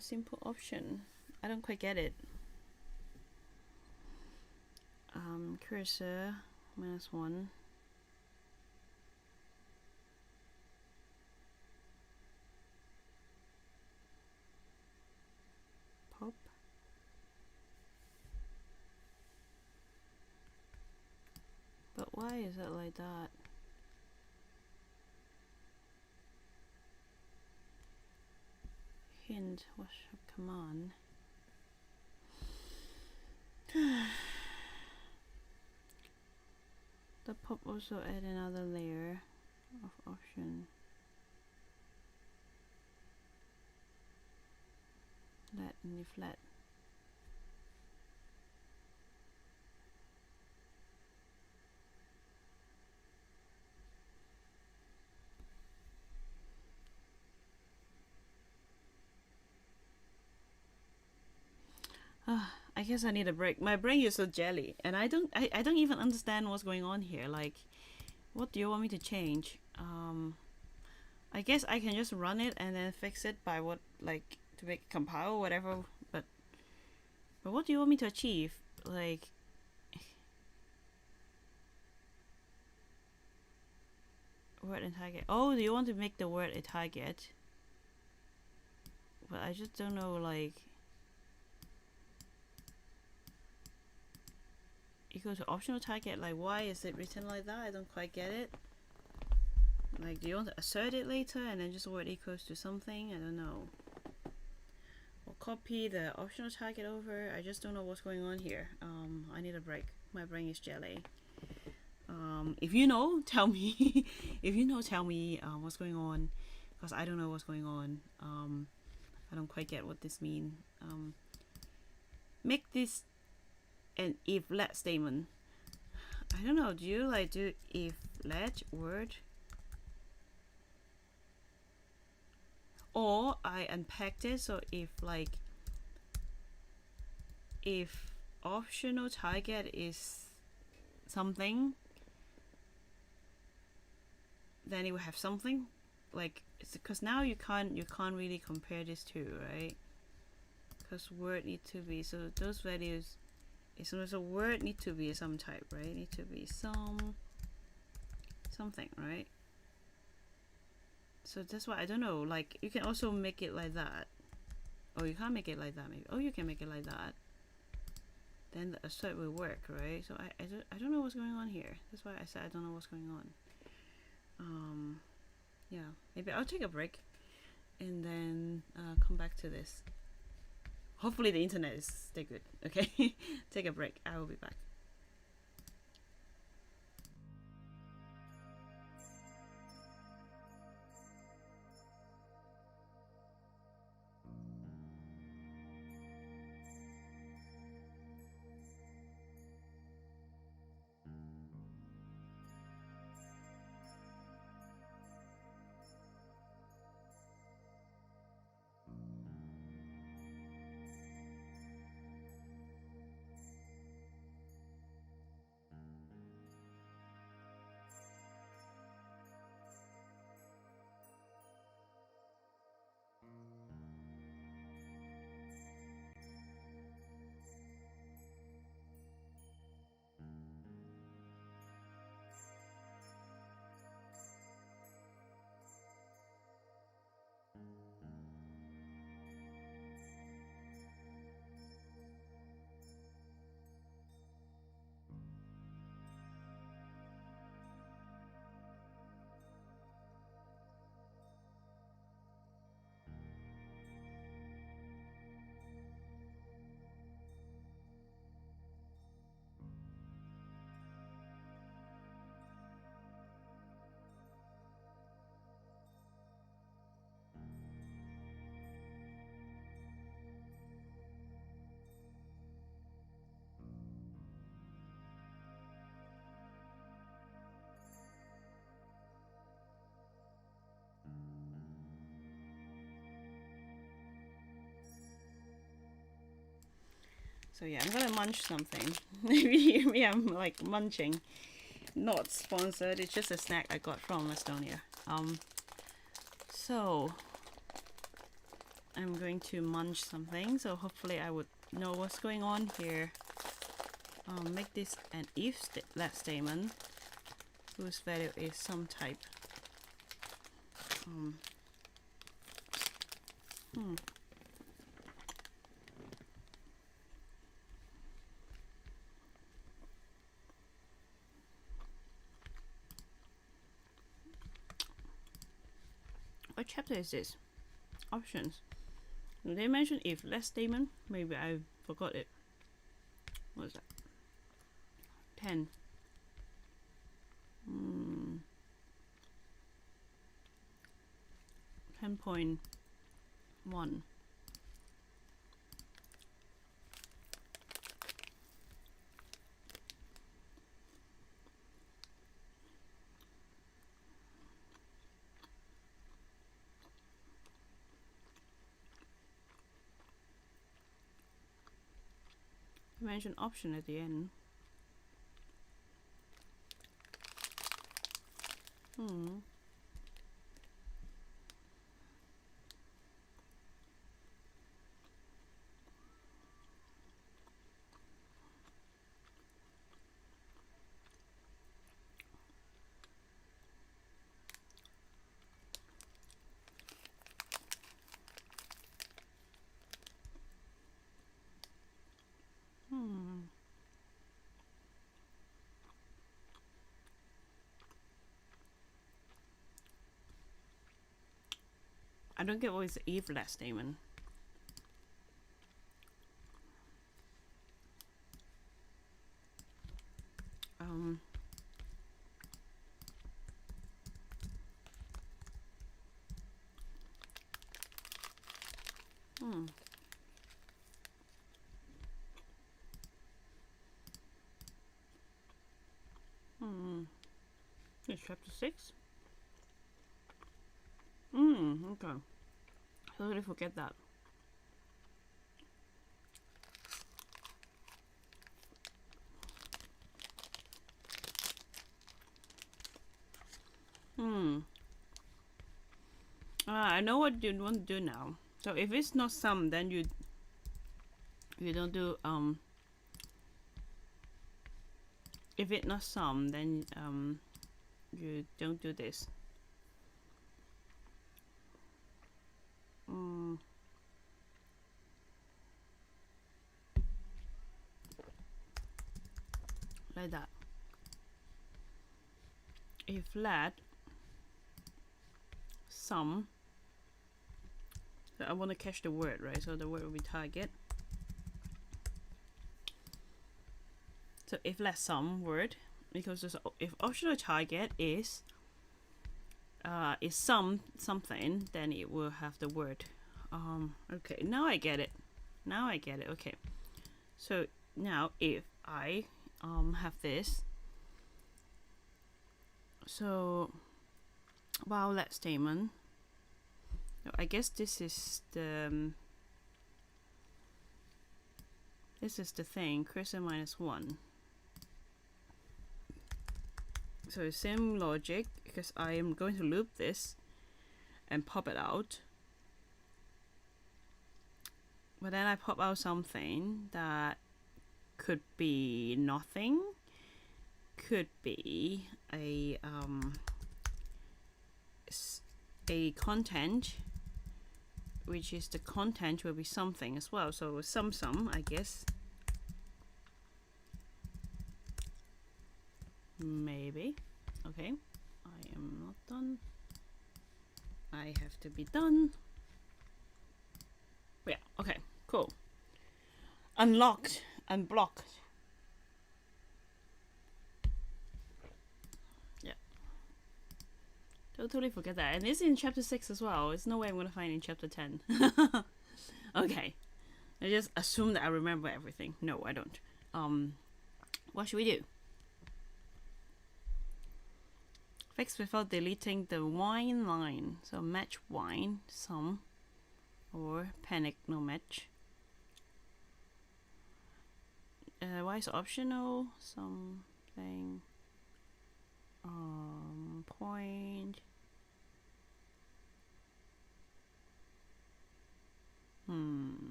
Simple option. I don't quite get it. Cursor -1. Pop. But why is it like that? Hint, what's your command? The pop also add another layer of option. Let and if let. I guess I need a break. My brain is so jelly, and I don't even understand what's going on here. Like, what do you want me to change? I guess I can just run it and then fix it by what, like, to make it compile or whatever. But what do you want me to achieve? Like, word and target. Oh, do you want to make the word a target? But I just don't know, like. Equal to optional target, like why is it written like that? I don't quite get it. Like, do you want to assert it later and then just word equals to something? I don't know. Or copy the optional target over. I just don't know what's going on here. I need a break. My brain is jelly. If you know, tell me. If you know, tell me what's going on, because I don't know what's going on. I don't quite get what this means. Make this an if let statement. I don't know, do you like do if let word? Or I unpacked it, so if optional target is something, then it will have something. Like, it's because now you can't really compare these two, right? Because word need to be, so those values, so a word need to be some type, right? Need to be something, right? So that's why I don't know, like you can also make it like that, or you can't make it like that maybe. Oh, you can make it like that, then the assert will work, right? So I don't know what's going on here. That's why I said I don't know what's going on. Yeah, maybe I'll take a break and then come back to this. Hopefully the internet is stay good. Okay. Take a break. I will be back. So yeah, I'm gonna munch something. Maybe you hear me, I'm like munching. Not sponsored, it's just a snack I got from Estonia. So I'm going to munch something, so hopefully I would know what's going on here. Make this an if statement whose value is some type. What chapter is this? Options. They mention if less statement. Maybe I forgot it. What is that? 10. 10.1. Mention option at the end. I don't get what is the if less statement. It's chapter 6. Okay. Totally forget that. I know what you want to do now. So if it's not sum, then you don't do if it's not sum, then you don't do this. Like that. If let sum, so I want to catch the word, right? So the word will be target. So if let sum word equals to, if optional target is something, then it will have the word. Okay, now I get it. Okay, so now if I have this, so while let statement, I guess this is the thing, cursor -1. So same logic, because I am going to loop this and pop it out. But then I pop out something that could be nothing, could be a content, which is the content will be something as well. So sum, I guess. Maybe. Okay, I am not done. I have to be done. Yeah, okay, cool. Unlocked, unblocked. Yeah. Totally forget that. And it's in chapter 6 as well. There's no way I'm gonna find it in chapter 10. Okay. I just assume that I remember everything. No, I don't. What should we do? Fix without deleting the wine line. So match wine, sum, or panic, no match. Why is optional? Something. Point.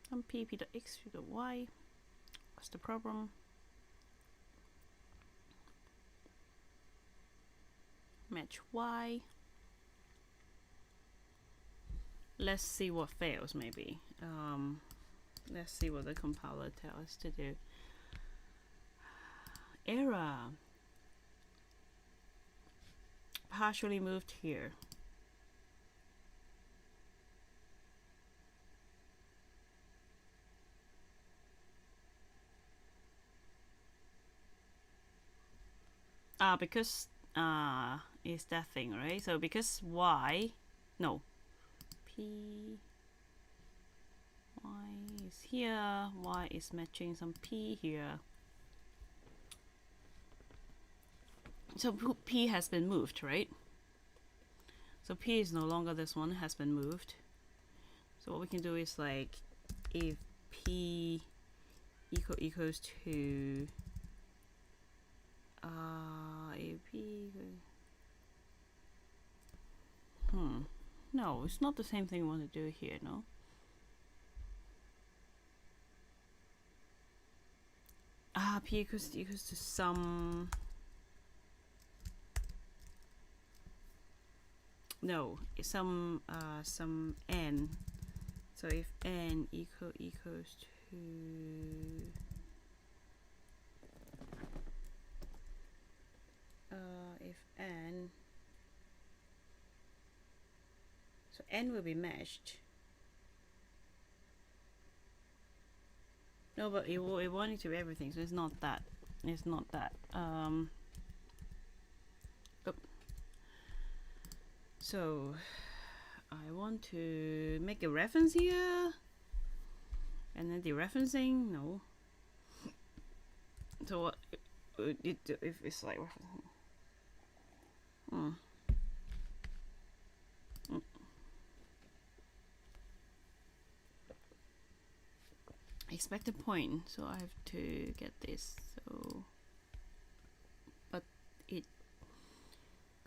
Some p.x to the y. What's the problem? Match y. Let's see what fails, maybe. Let's see what the compiler tells us to do. Error. Partially moved here. Because is that thing, right? So because y, no, p, y is here, y is matching some p here. So p has been moved, right? So p is no longer this one, has been moved. So what we can do is like, if p equals to AP. No, it's not the same thing we want to do here, no? P equals to some. No, some n. So if n equals to if n, so n will be matched. No, but it wanted to be everything, so it's not that. It's not that. So I want to make a reference here, and then dereferencing. No. So what? If it's like referencing. Expected point, so I have to get this. So, but it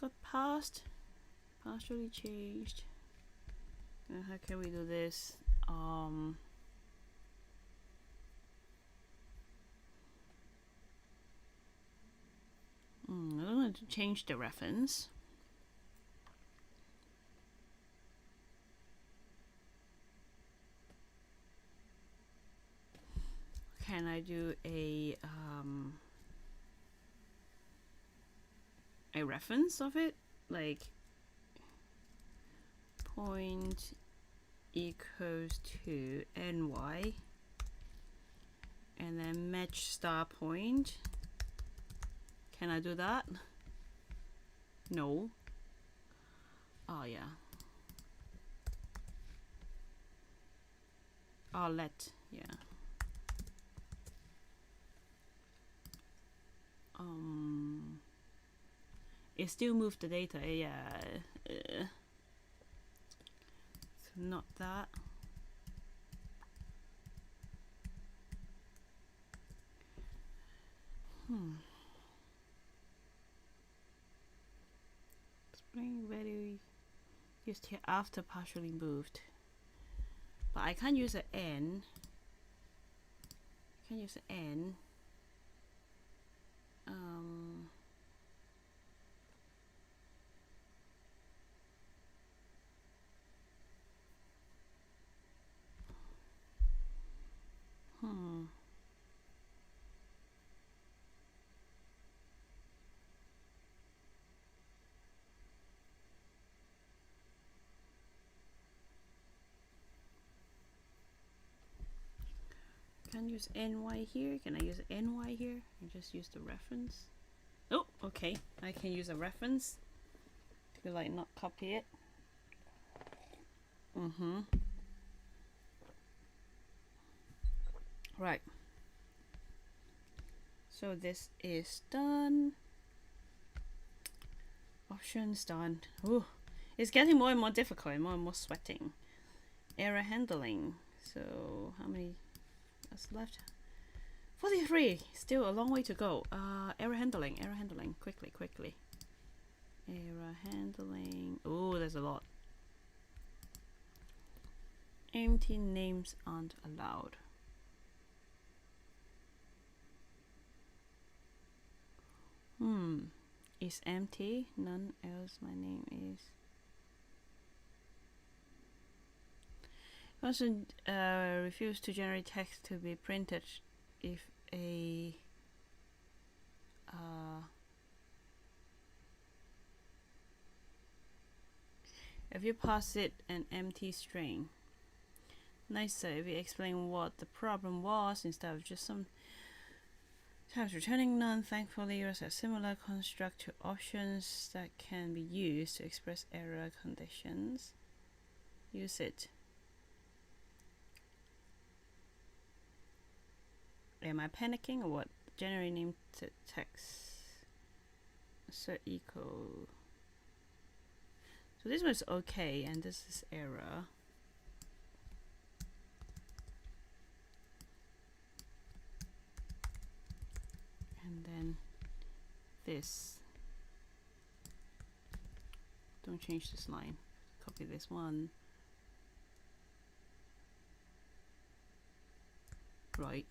got passed, partially changed. How can we do this? I don't want to change the reference. Can I do a reference of it, like point equals to ny, and then match star point? Can I do that? No. Oh yeah. Oh, let, yeah. It still moved the data, yeah. So not that. Spring value used here after partially moved. But I can't use an n. I can use an n. Can use ny here. Can I use ny here and just use the reference? Oh, okay. I can use a reference to like not copy it. Right. So this is done. Options done. Ooh, it's getting more and more difficult and more sweating. Error handling. So how many is left? 43. Still a long way to go. Error handling. Quickly. Error handling. Oh, there's a lot. Empty names aren't allowed. Is empty. None else. My name is. Also, refuse to generate text to be printed if a if you pass it an empty string. Nicer if you explain what the problem was instead of just some times returning none. Thankfully, there's a similar construct to options that can be used to express error conditions. Use it. Am I panicking or what? Generate name text. Assert equal. So this was okay, and this is error. And then this. Don't change this line. Copy this one. Right.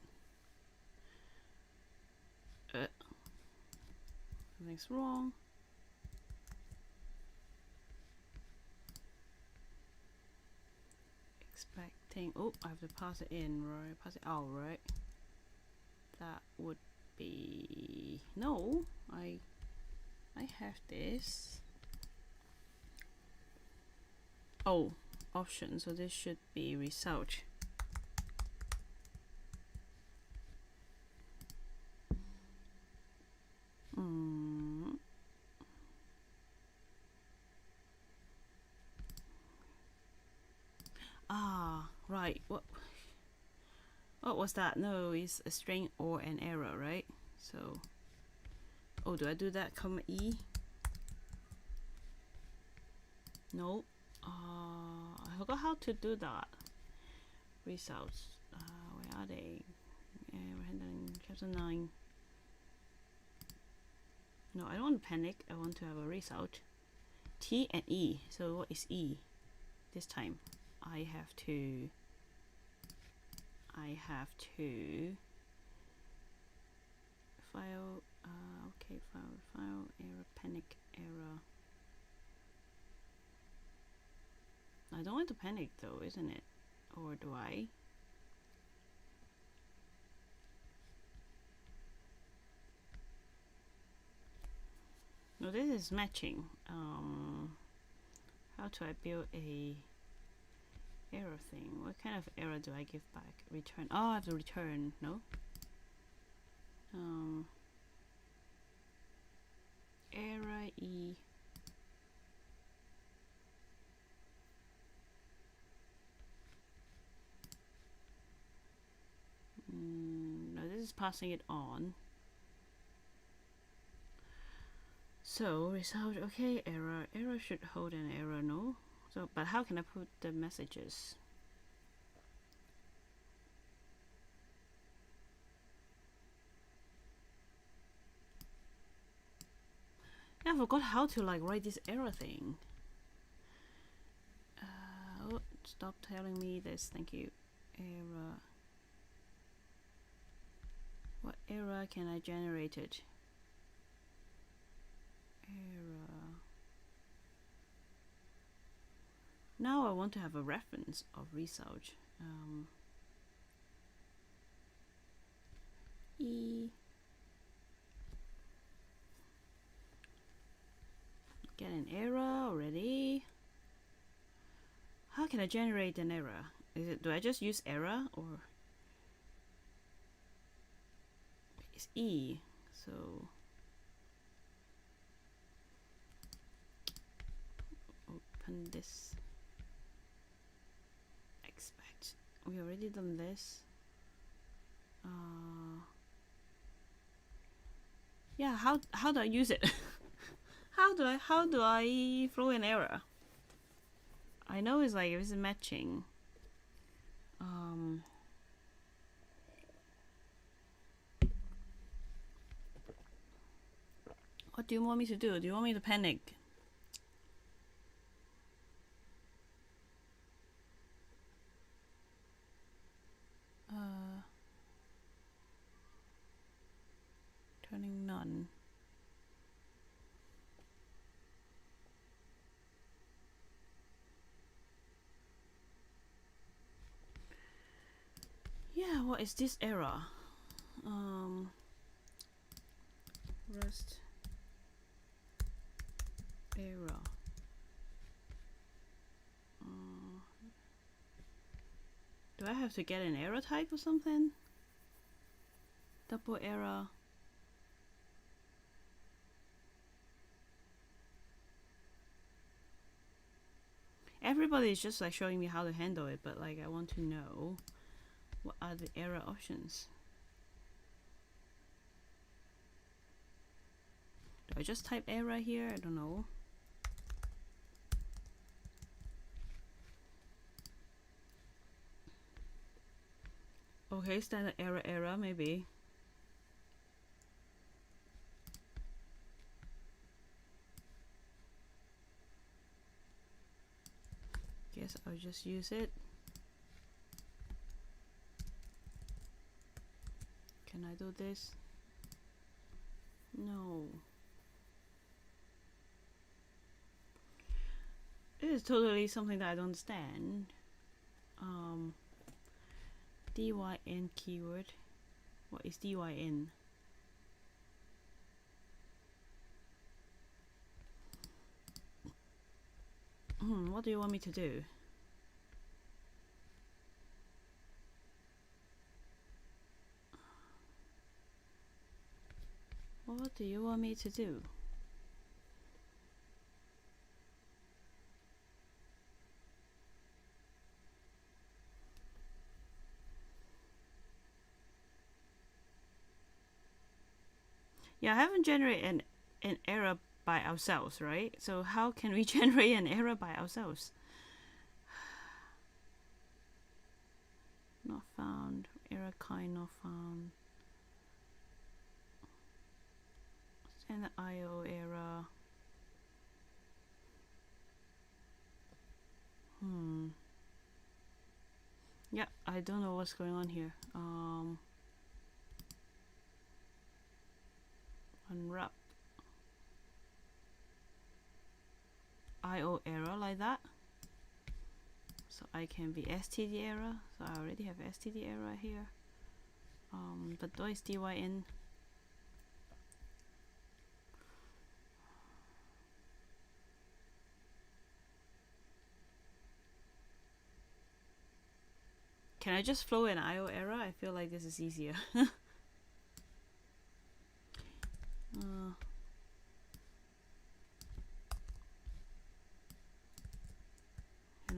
Something's wrong. Expecting. Oh, I have to pass it in, right? Pass it out, right? That would be no. I have this. Oh, option. So this should be result. Right. What was that? No, it's a string or an error, right? So, oh, do I do that? Comma E? No. I forgot how to do that. Results. Where are they? We're handling chapter 9. No, I don't want to panic. I want to have a result. T and E. So what is E? This time I have to file, okay, file, error, panic, error. I don't want to panic though, isn't it? Or do I? No, this is matching. How do I build a error thing? What kind of error do I give back? Return. Oh, I have to return. No. Error E. No, this is passing it on. So result, okay, error should hold an error, no? So, but how can I put the messages? Yeah, I forgot how to like write this error thing. Oh, stop telling me this, thank you. Error. What error can I generate it? Error. Now I want to have a reference of result. E. Get an error already. How can I generate an error? Do I just use error or it's E? So open this. Expect. We already done this. Yeah. How do I use it? how do I throw an error? I know it's like if it's matching. What do you want me to do? Do you want me to panic? Turning none. Yeah, what is this error? Rust error. Do I have to get an error type or something? Double error. Everybody is just like showing me how to handle it, but like I want to know what are the error options. Do I just type error here? I don't know. Okay, standard error maybe. Guess I'll just use it. Can I do this? No. This is totally something that I don't understand. DYN keyword. What is DYN? What do you want me to do? What do you want me to do? Yeah, I haven't generated an error by ourselves, right? So how can we generate an error by ourselves? Not found. Error kind not found. And IO error. Yeah, I don't know what's going on here. Unwrap. IO error like that. So I can be STD error. So I already have STD error here. But do I DYN? Can I just flow an IO error? I feel like this is easier. Can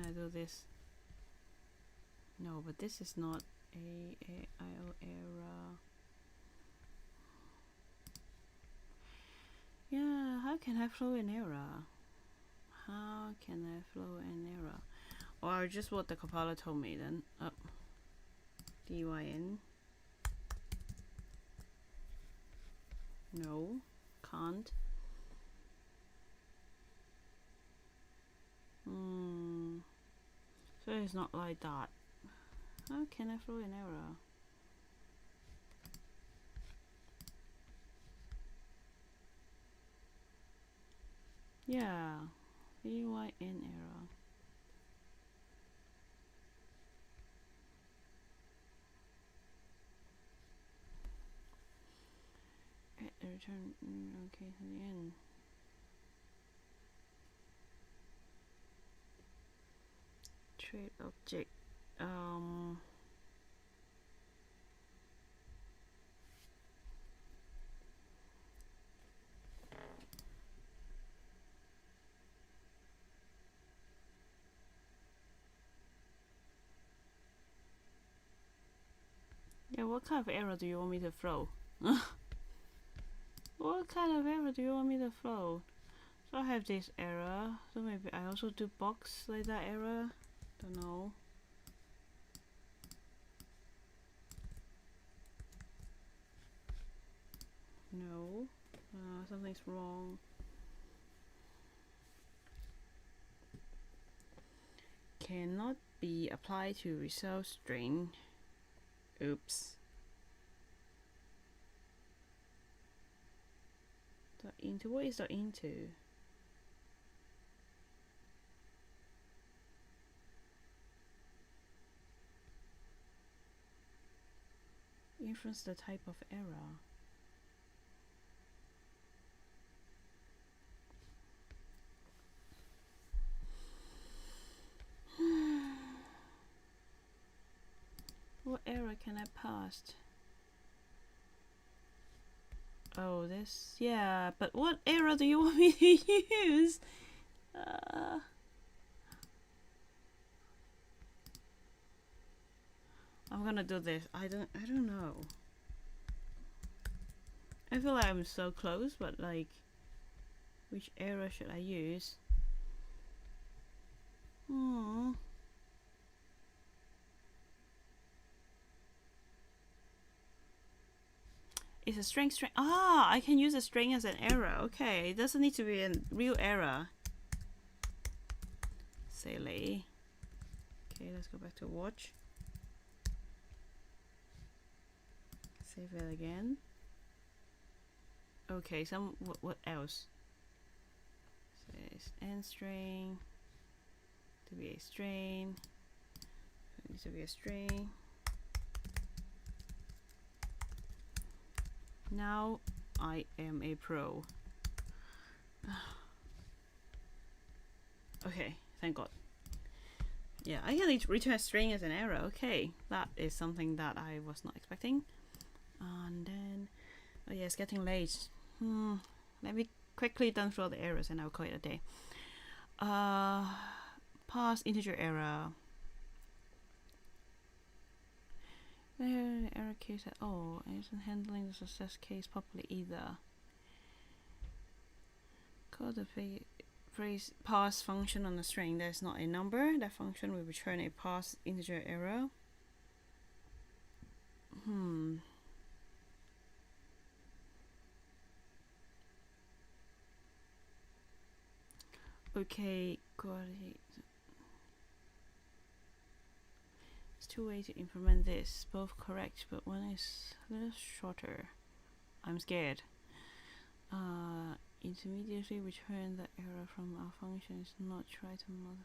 I do this? No, but this is not a IO error. Yeah, how can I flow an error? How can I flow an error? Or just what the compiler told me then. Oh. DYN. No, can't. So it's not like that. How can I throw an error? Yeah, DYN error. Return okay to the end. Trade object. Yeah, what kind of error do you want me to throw? What kind of error do you want me to throw? So I have this error. So maybe I also do box like that error. Don't know. No. Something's wrong. Cannot be applied to result string. Oops. Dot into. What is dot into? Influence the type of error. What error can I pass? Oh, this. Yeah, but what error do you want me to use? I'm gonna do this. I don't know. I feel like I'm so close, but like, which error should I use? It's a string. Ah, I can use a string as an error. Okay, it doesn't need to be a real error. Silly. Okay, let's go back to watch. Save it again. Okay, what else? Says end string to be a string. It needs to be a string. Now I am a pro. Okay, thank God. Yeah, I can return a string as an error. Okay, that is something that I was not expecting. And then, oh yeah, it's getting late. Let me quickly done through all the errors and I'll call it a day. Pass integer error. Error case at all. It isn't handling the success case properly either. Call the phrase pass function on a string. There's not a number. That function will return a pass integer error. okay quality. There's two ways to implement this, both correct, but one is a little shorter. I'm scared. Intermediately return the error from our functions, not try to model.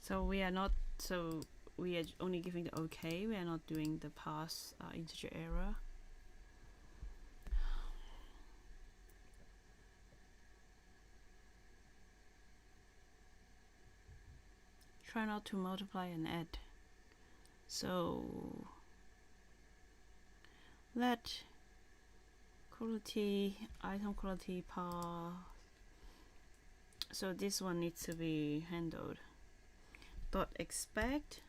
So we are not, so we are only giving the okay, we are not doing the pass integer error. Try not to multiply and add. So let quality, item quality pass. So this one needs to be handled. Dot expect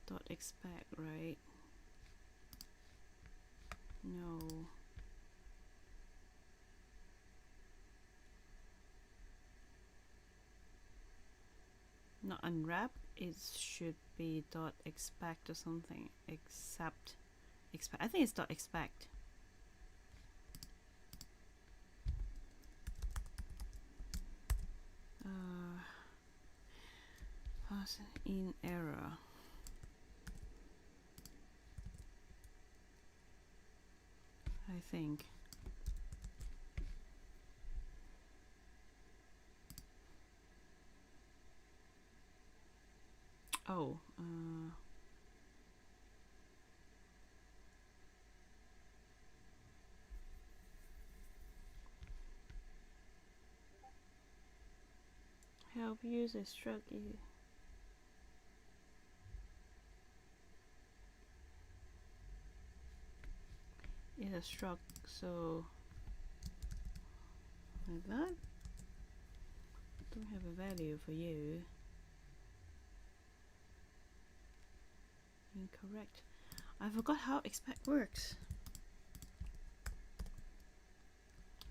dot expect, right? No. Not unwrap, it should be dot expect or something. Except expect, I think it's dot expect. Pass in error. I think. Oh, help user struct. Is a struct, so like that. Don't have a value for you. Incorrect. I forgot how expect works.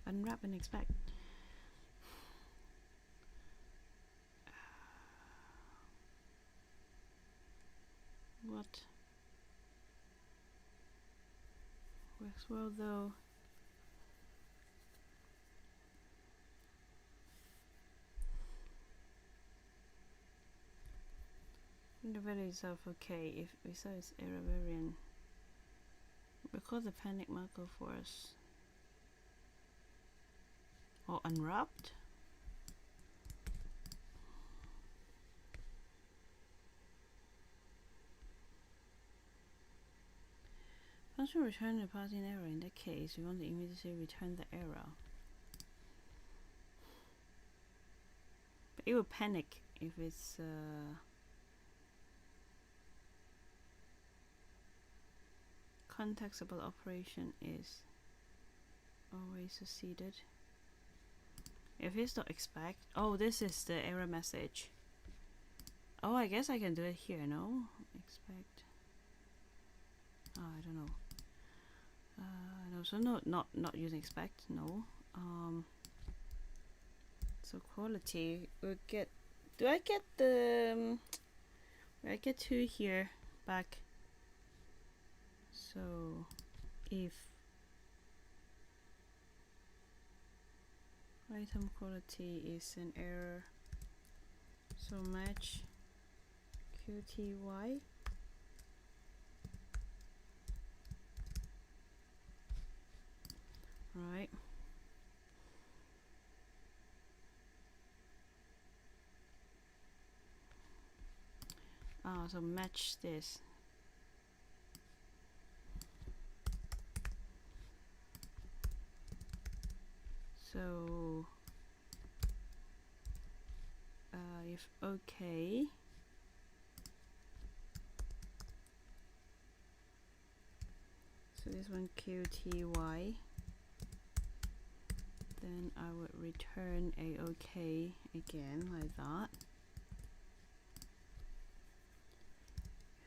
Unwrap and expect. What works well though? The value itself okay if besides error variant. Record the panic marker for us. Or unwrapped. Function return the passing error. In that case, we want to immediately return the error. But it will panic if it's contextable operation is always succeeded. If it's not expect, oh, this is the error message. Oh, I guess I can do it here. No, expect. Oh, I don't know. No, so no, not using expect. No. So quality will get. Do I get the? I get 2 here back. So if item quality is an error, so match QTY. Right. So match this. So if okay, so this one QTY, then I would return a okay again like that.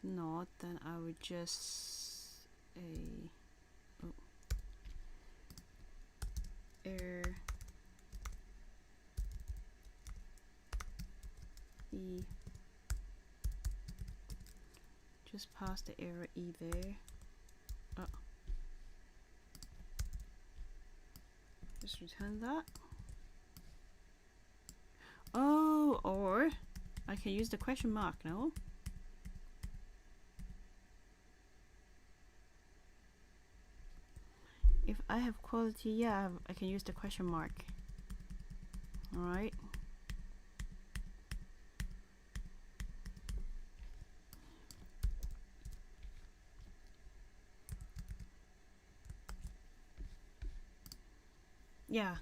not, then I would just error e, just pass the error e there. Oh, just return that. Oh, or I can use the question mark. No, if I have quality, yeah, I can use the question mark. All right. Yeah.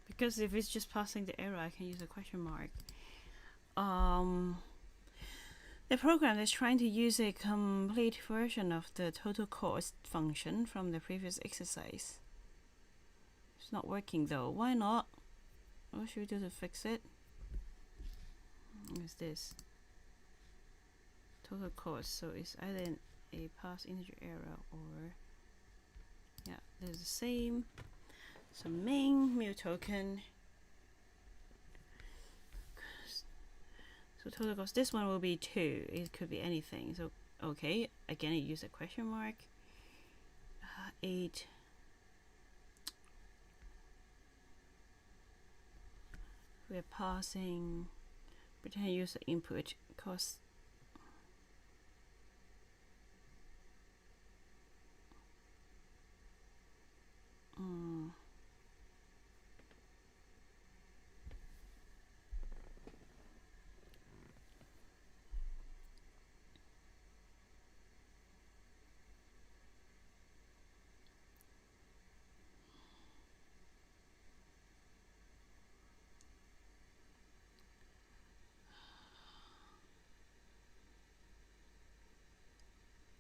Because if it's just passing the error, I can use a question mark. The program is trying to use a complete version of the total cost function from the previous exercise. It's not working though. Why not? What should we do to fix it? Is this total cost? So it's either a pass integer error or yeah, there's the same. So main mu token. So total cost. This one will be 2. It could be anything. So okay, again, I use a question mark. 8. We're passing. Pretend user input cost.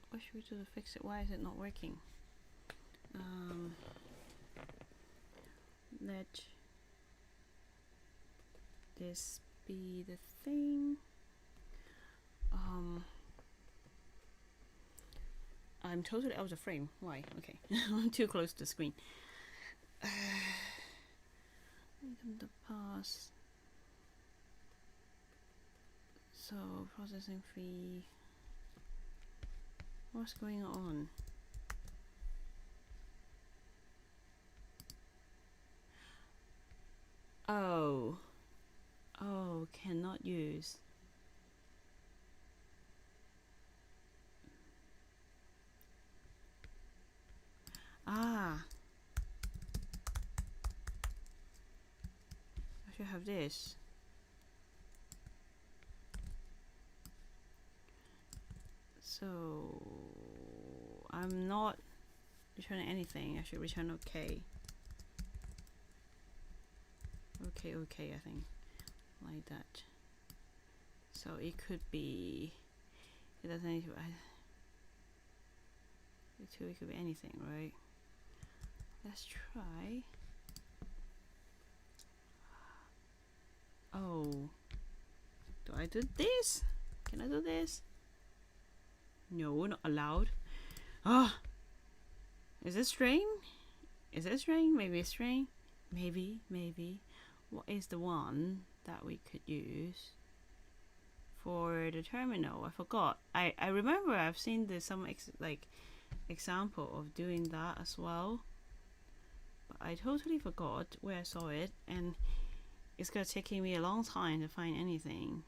What should we do to fix it? Why is it not working? Let this be the thing. I'm totally out of frame. Why? Okay, I'm too close to the screen. The pass. So processing fee. What's going on? Oh, cannot use. I should have this. So I'm not returning anything. I should return okay. Okay, I think like that. So it could be. It doesn't need to. It could be anything, right? Let's try. Oh, do I do this? Can I do this? No, not allowed. Ah, is it string? Is it string? Maybe it's string. Maybe. What is the one that we could use for the terminal? I forgot. I remember I've seen some example of doing that as well, but I totally forgot where I saw it, and it's gonna taking me a long time to find anything.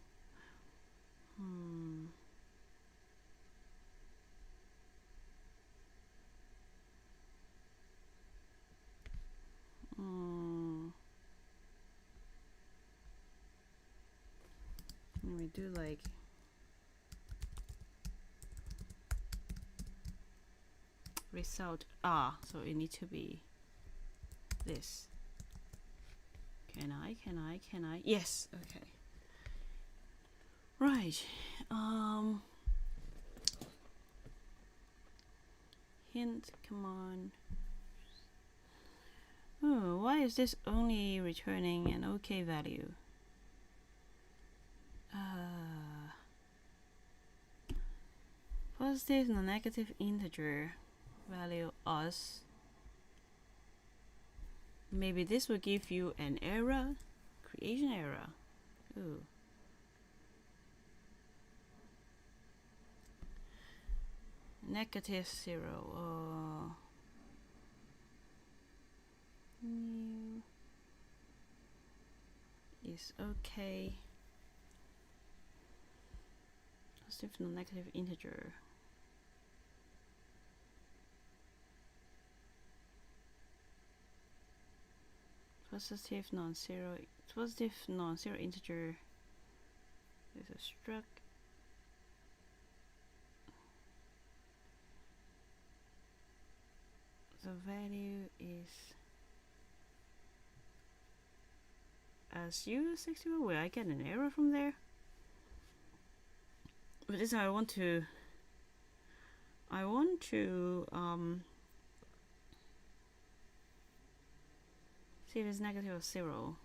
Let me do like result. So it needs to be this. Can I? Yes. Okay. Right. Hint command. Oh, why is this only returning an OK value? positive non-negative integer value us. Maybe this will give you an error, creation error. Ooh. -0 new is okay. Positive non-negative integer. Positive non-zero integer is a struct. The value is as u61. Will I get an error from there? But this I want to see if it's negative or 0.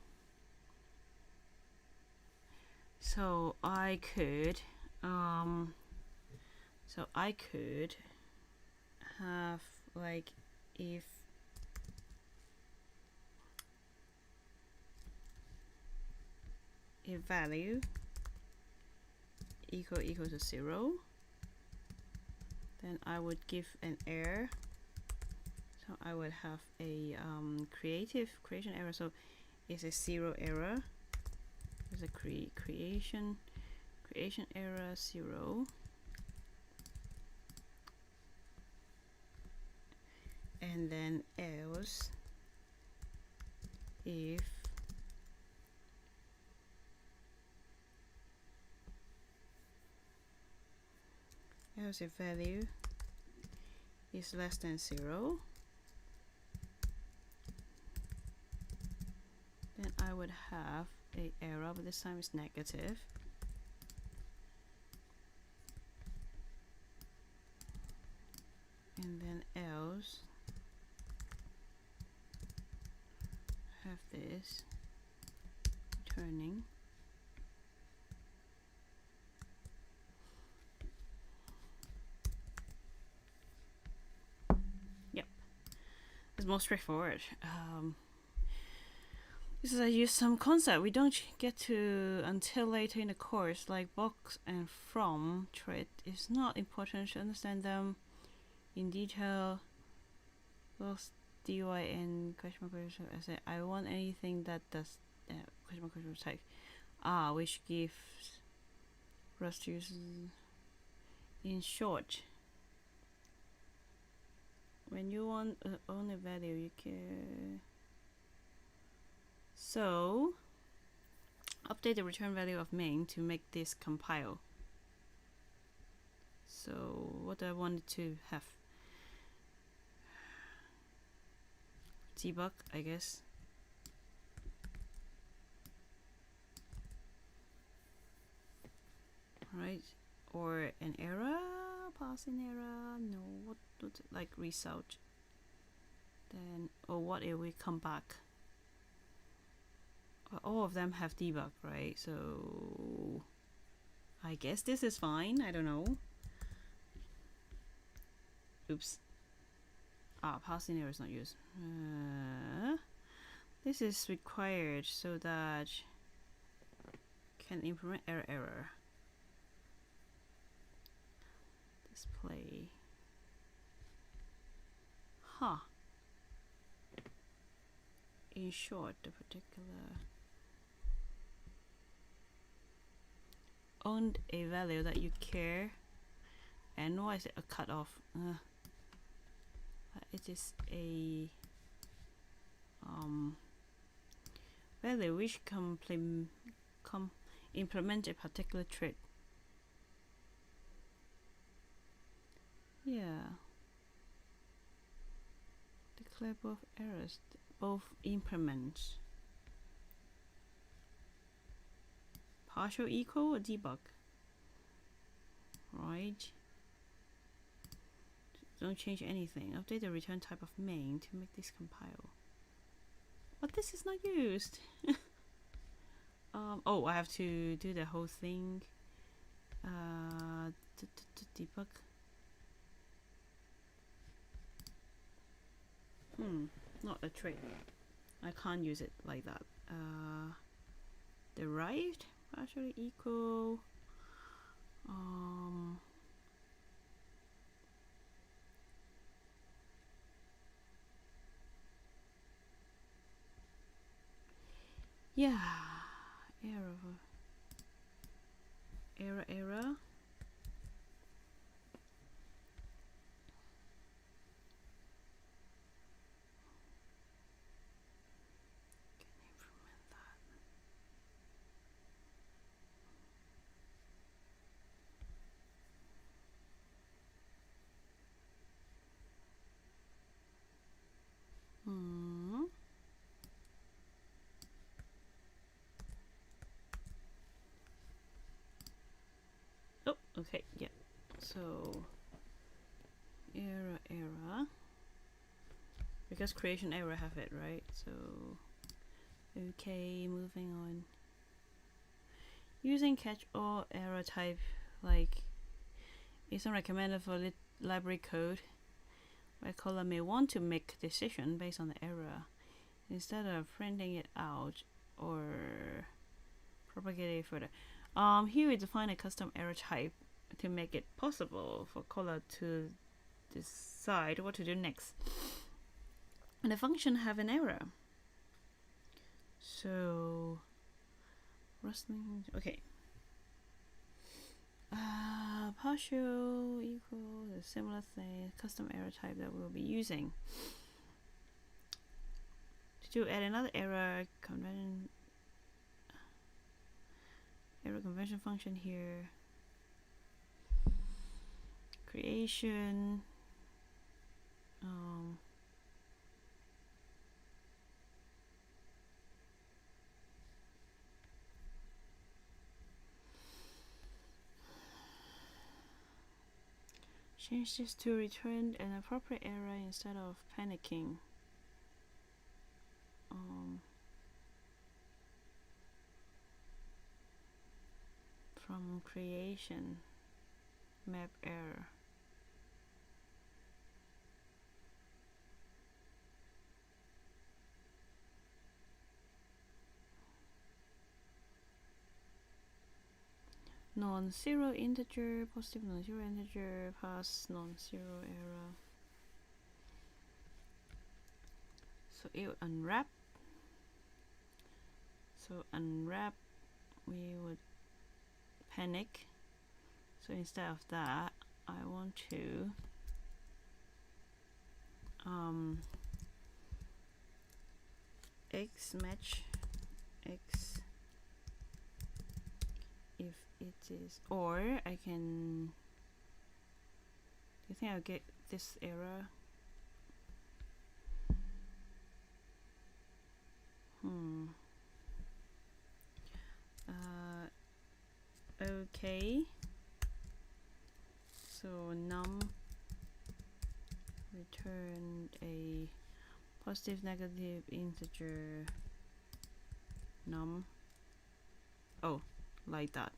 So I could have like if value equal to 0, then I would give an error. So I would have a creation error. So it's a 0 error. There's a creation error 0. And then else if value is less than 0, then I would have a error, but this time it's negative. And then else have this turning. Yep, it's more straightforward. This is I use some concept we don't get to until later in the course, like box and from trait. It's not important to understand them in detail. Both dy and question mark. I say I want anything that does question mark type which gives Rust users. In short, when you want own a value, you can update the return value of main to make this compile. So what I wanted to have, debug, I guess. Right, or an error, passing error. No, what like result. Then what if we come back? All of them have debug, right? So I guess this is fine. I don't know. Oops. Passing error is not used. This is required so that can implement error. Display. In short, the particular owned a value that you care, and why is it a cutoff? It is a value which implement a particular trait. Yeah. Declare both errors, both implements. Partial equal or debug? Right. Don't change anything. Update the return type of main to make this compile. But this is not used. I have to do the whole thing. Debug. Not a trait. I can't use it like that. Derived partially equal. Yeah, error. Oh, okay, yeah. So error. Because creation error have it, right? So okay, moving on. Using catch-all error type like isn't recommended for library code where caller may want to make decision based on the error instead of printing it out or propagate it further. Here we define a custom error type to make it possible for caller to decide what to do next. And the function have an error. So rustling, okay. Partial equal a similar thing, custom error type that we'll be using. To add another error convention function here. Creation. Change this to return an appropriate error instead of panicking. From creation map error. Non-zero integer, positive non-zero integer, pass non-zero error. So it would unwrap. So unwrap, we would panic. So instead of that, I want to x match x if it is, or I can, do you think I'll get this error? Okay, so num return a positive negative integer num, oh, like that.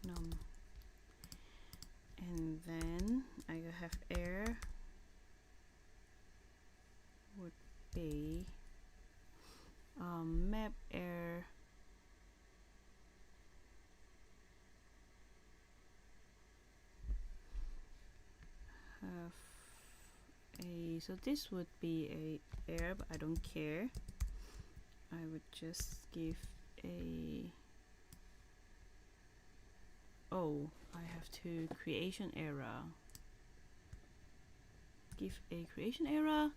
Num, and then I have error would be map error have a, so this would be a error, but I don't care. I would just give a, oh, I have to creation error. Give a creation error.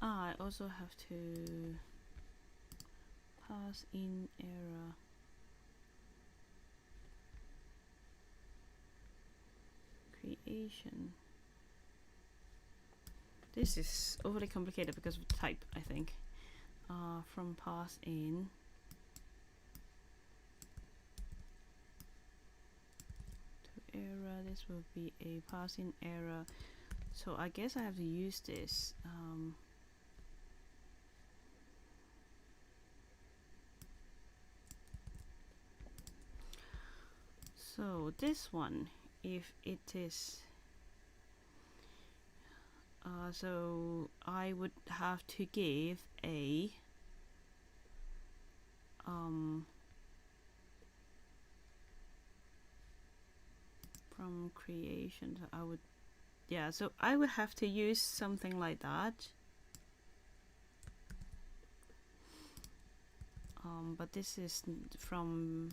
I also have to pass in error. Creation. This is overly complicated because of type, I think. From pass in to error, this will be a pass-in error. So I guess I have to use this. So this one, if it is, so I would have to give a from creation. So I would, yeah. So I would have to use something like that. But this is from.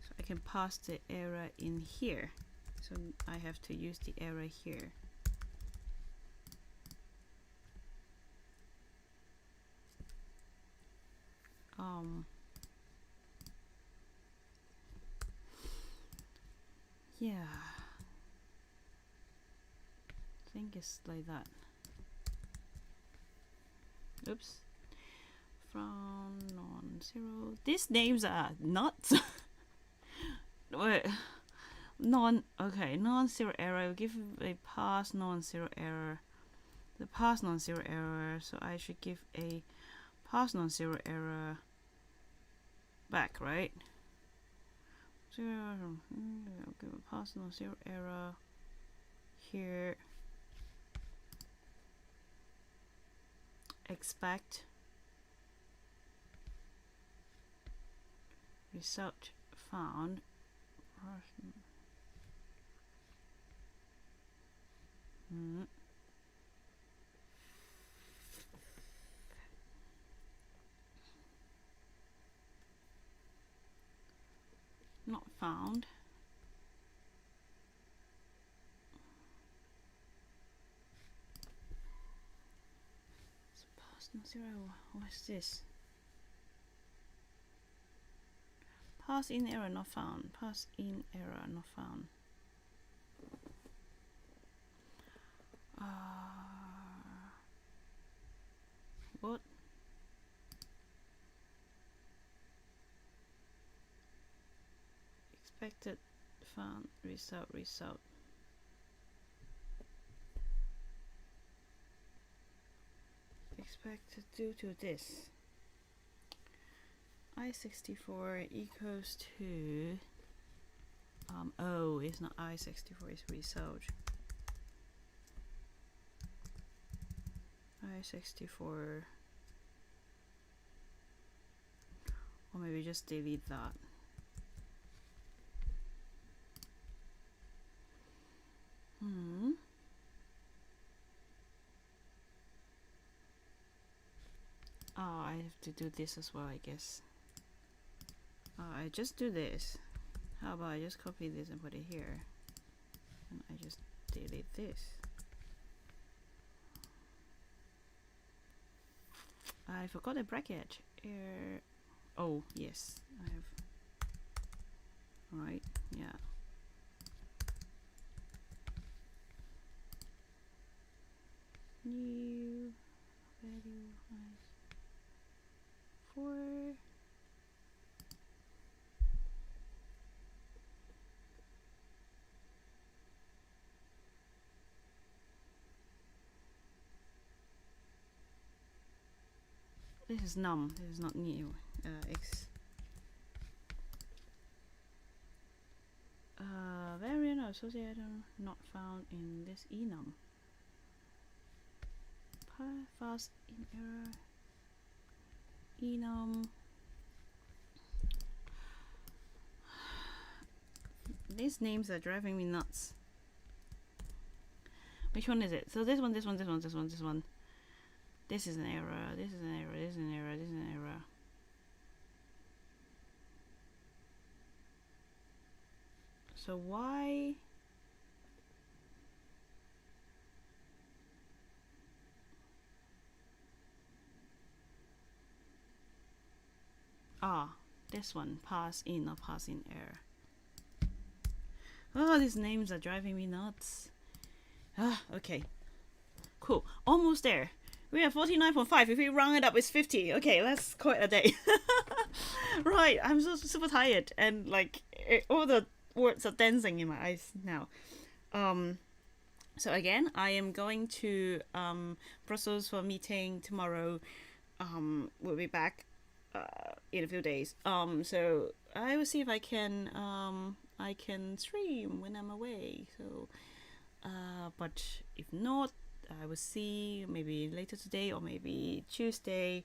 So I can pass the error in here. So I have to use the error here. Yeah. I think it's like that. Oops. From non-zero. These names are nuts. Wait. Okay, non-zero error. I will give a pass non-zero error. The pass non-zero error. So I should give a pass non-zero error back, right? Zero. I'll give a pass non-zero error here. Expect result found. Not found. So pass non-zero. What's this? Pass in error not found. Pass in error not found. What? Expected found result. Expected due to this. I64 equals to oh, it's not I64, it's result. I64, or maybe just delete that. Oh, I have to do this as well, I guess. I just do this. How about I just copy this and put it here, and I just delete this. I forgot a bracket. Oh yes, I have. Right, yeah. New value 4. This is num. This is not new. X. Variant or associated not found in this enum. Fast in error. Enum. These names are driving me nuts. Which one is it? So this one, this one, this one, this one, this one. This is an error, this is an error, this is an error, this is an error. So why? This one, pass in or pass in error. Oh, these names are driving me nuts. Okay. Cool. Almost there. We are 49.5. If we round it up, it's 50. Okay, let's call it a day. Right, I'm so super tired, and like all the words are dancing in my eyes now. Um, so again, I am going to Brussels for a meeting tomorrow. We'll be back in a few days. So I will see if I can stream when I'm away. So, but if not, I will see maybe later today or maybe Tuesday.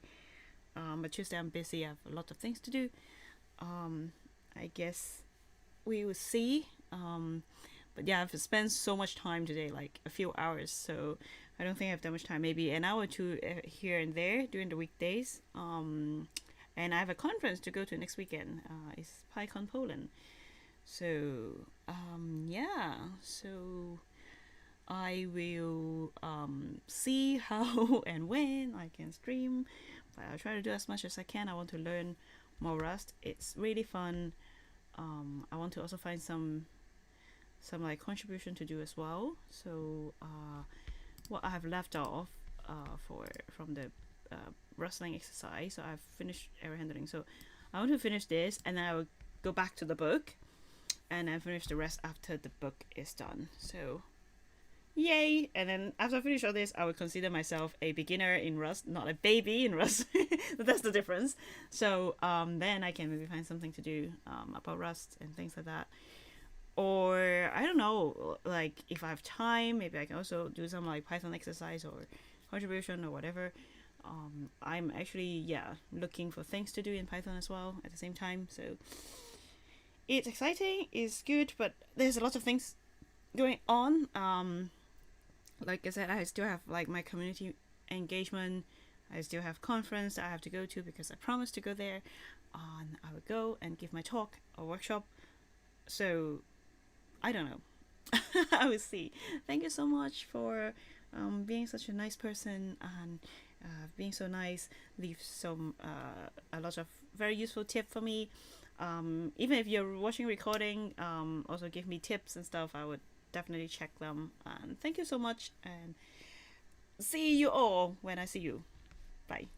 But Tuesday I'm busy. I have a lot of things to do. I guess we will see. But yeah, I've spent so much time today, like a few hours. So I don't think I have that much time. Maybe an hour or two here and there during the weekdays. And I have a conference to go to next weekend. It's PyCon Poland. So yeah. So I will see how and when I can stream. But I'll try to do as much as I can. I want to learn more Rust. It's really fun. I want to also find some like contribution to do as well. So what I have left off from the rustling exercise. So I've finished error handling. So I want to finish this, and then I will go back to the book, and then finish the rest after the book is done. So yay! And then after I finish all this, I would consider myself a beginner in Rust, not a baby in Rust. But that's the difference. So then I can maybe find something to do about Rust and things like that. Or I don't know, like if I have time, maybe I can also do some like Python exercise or contribution or whatever. I'm actually looking for things to do in Python as well at the same time. So it's exciting, it's good, but there's a lot of things going on. Like I said, I still have like my community engagement. I still have conference that I have to go to because I promised to go there. I will go and give my talk or workshop. So I don't know. I will see. Thank you so much for being such a nice person and being so nice. Leave some a lot of very useful tip for me. Even if you're watching recording, also give me tips and stuff. I would definitely check them. And thank you so much. And see you all when I see you. Bye.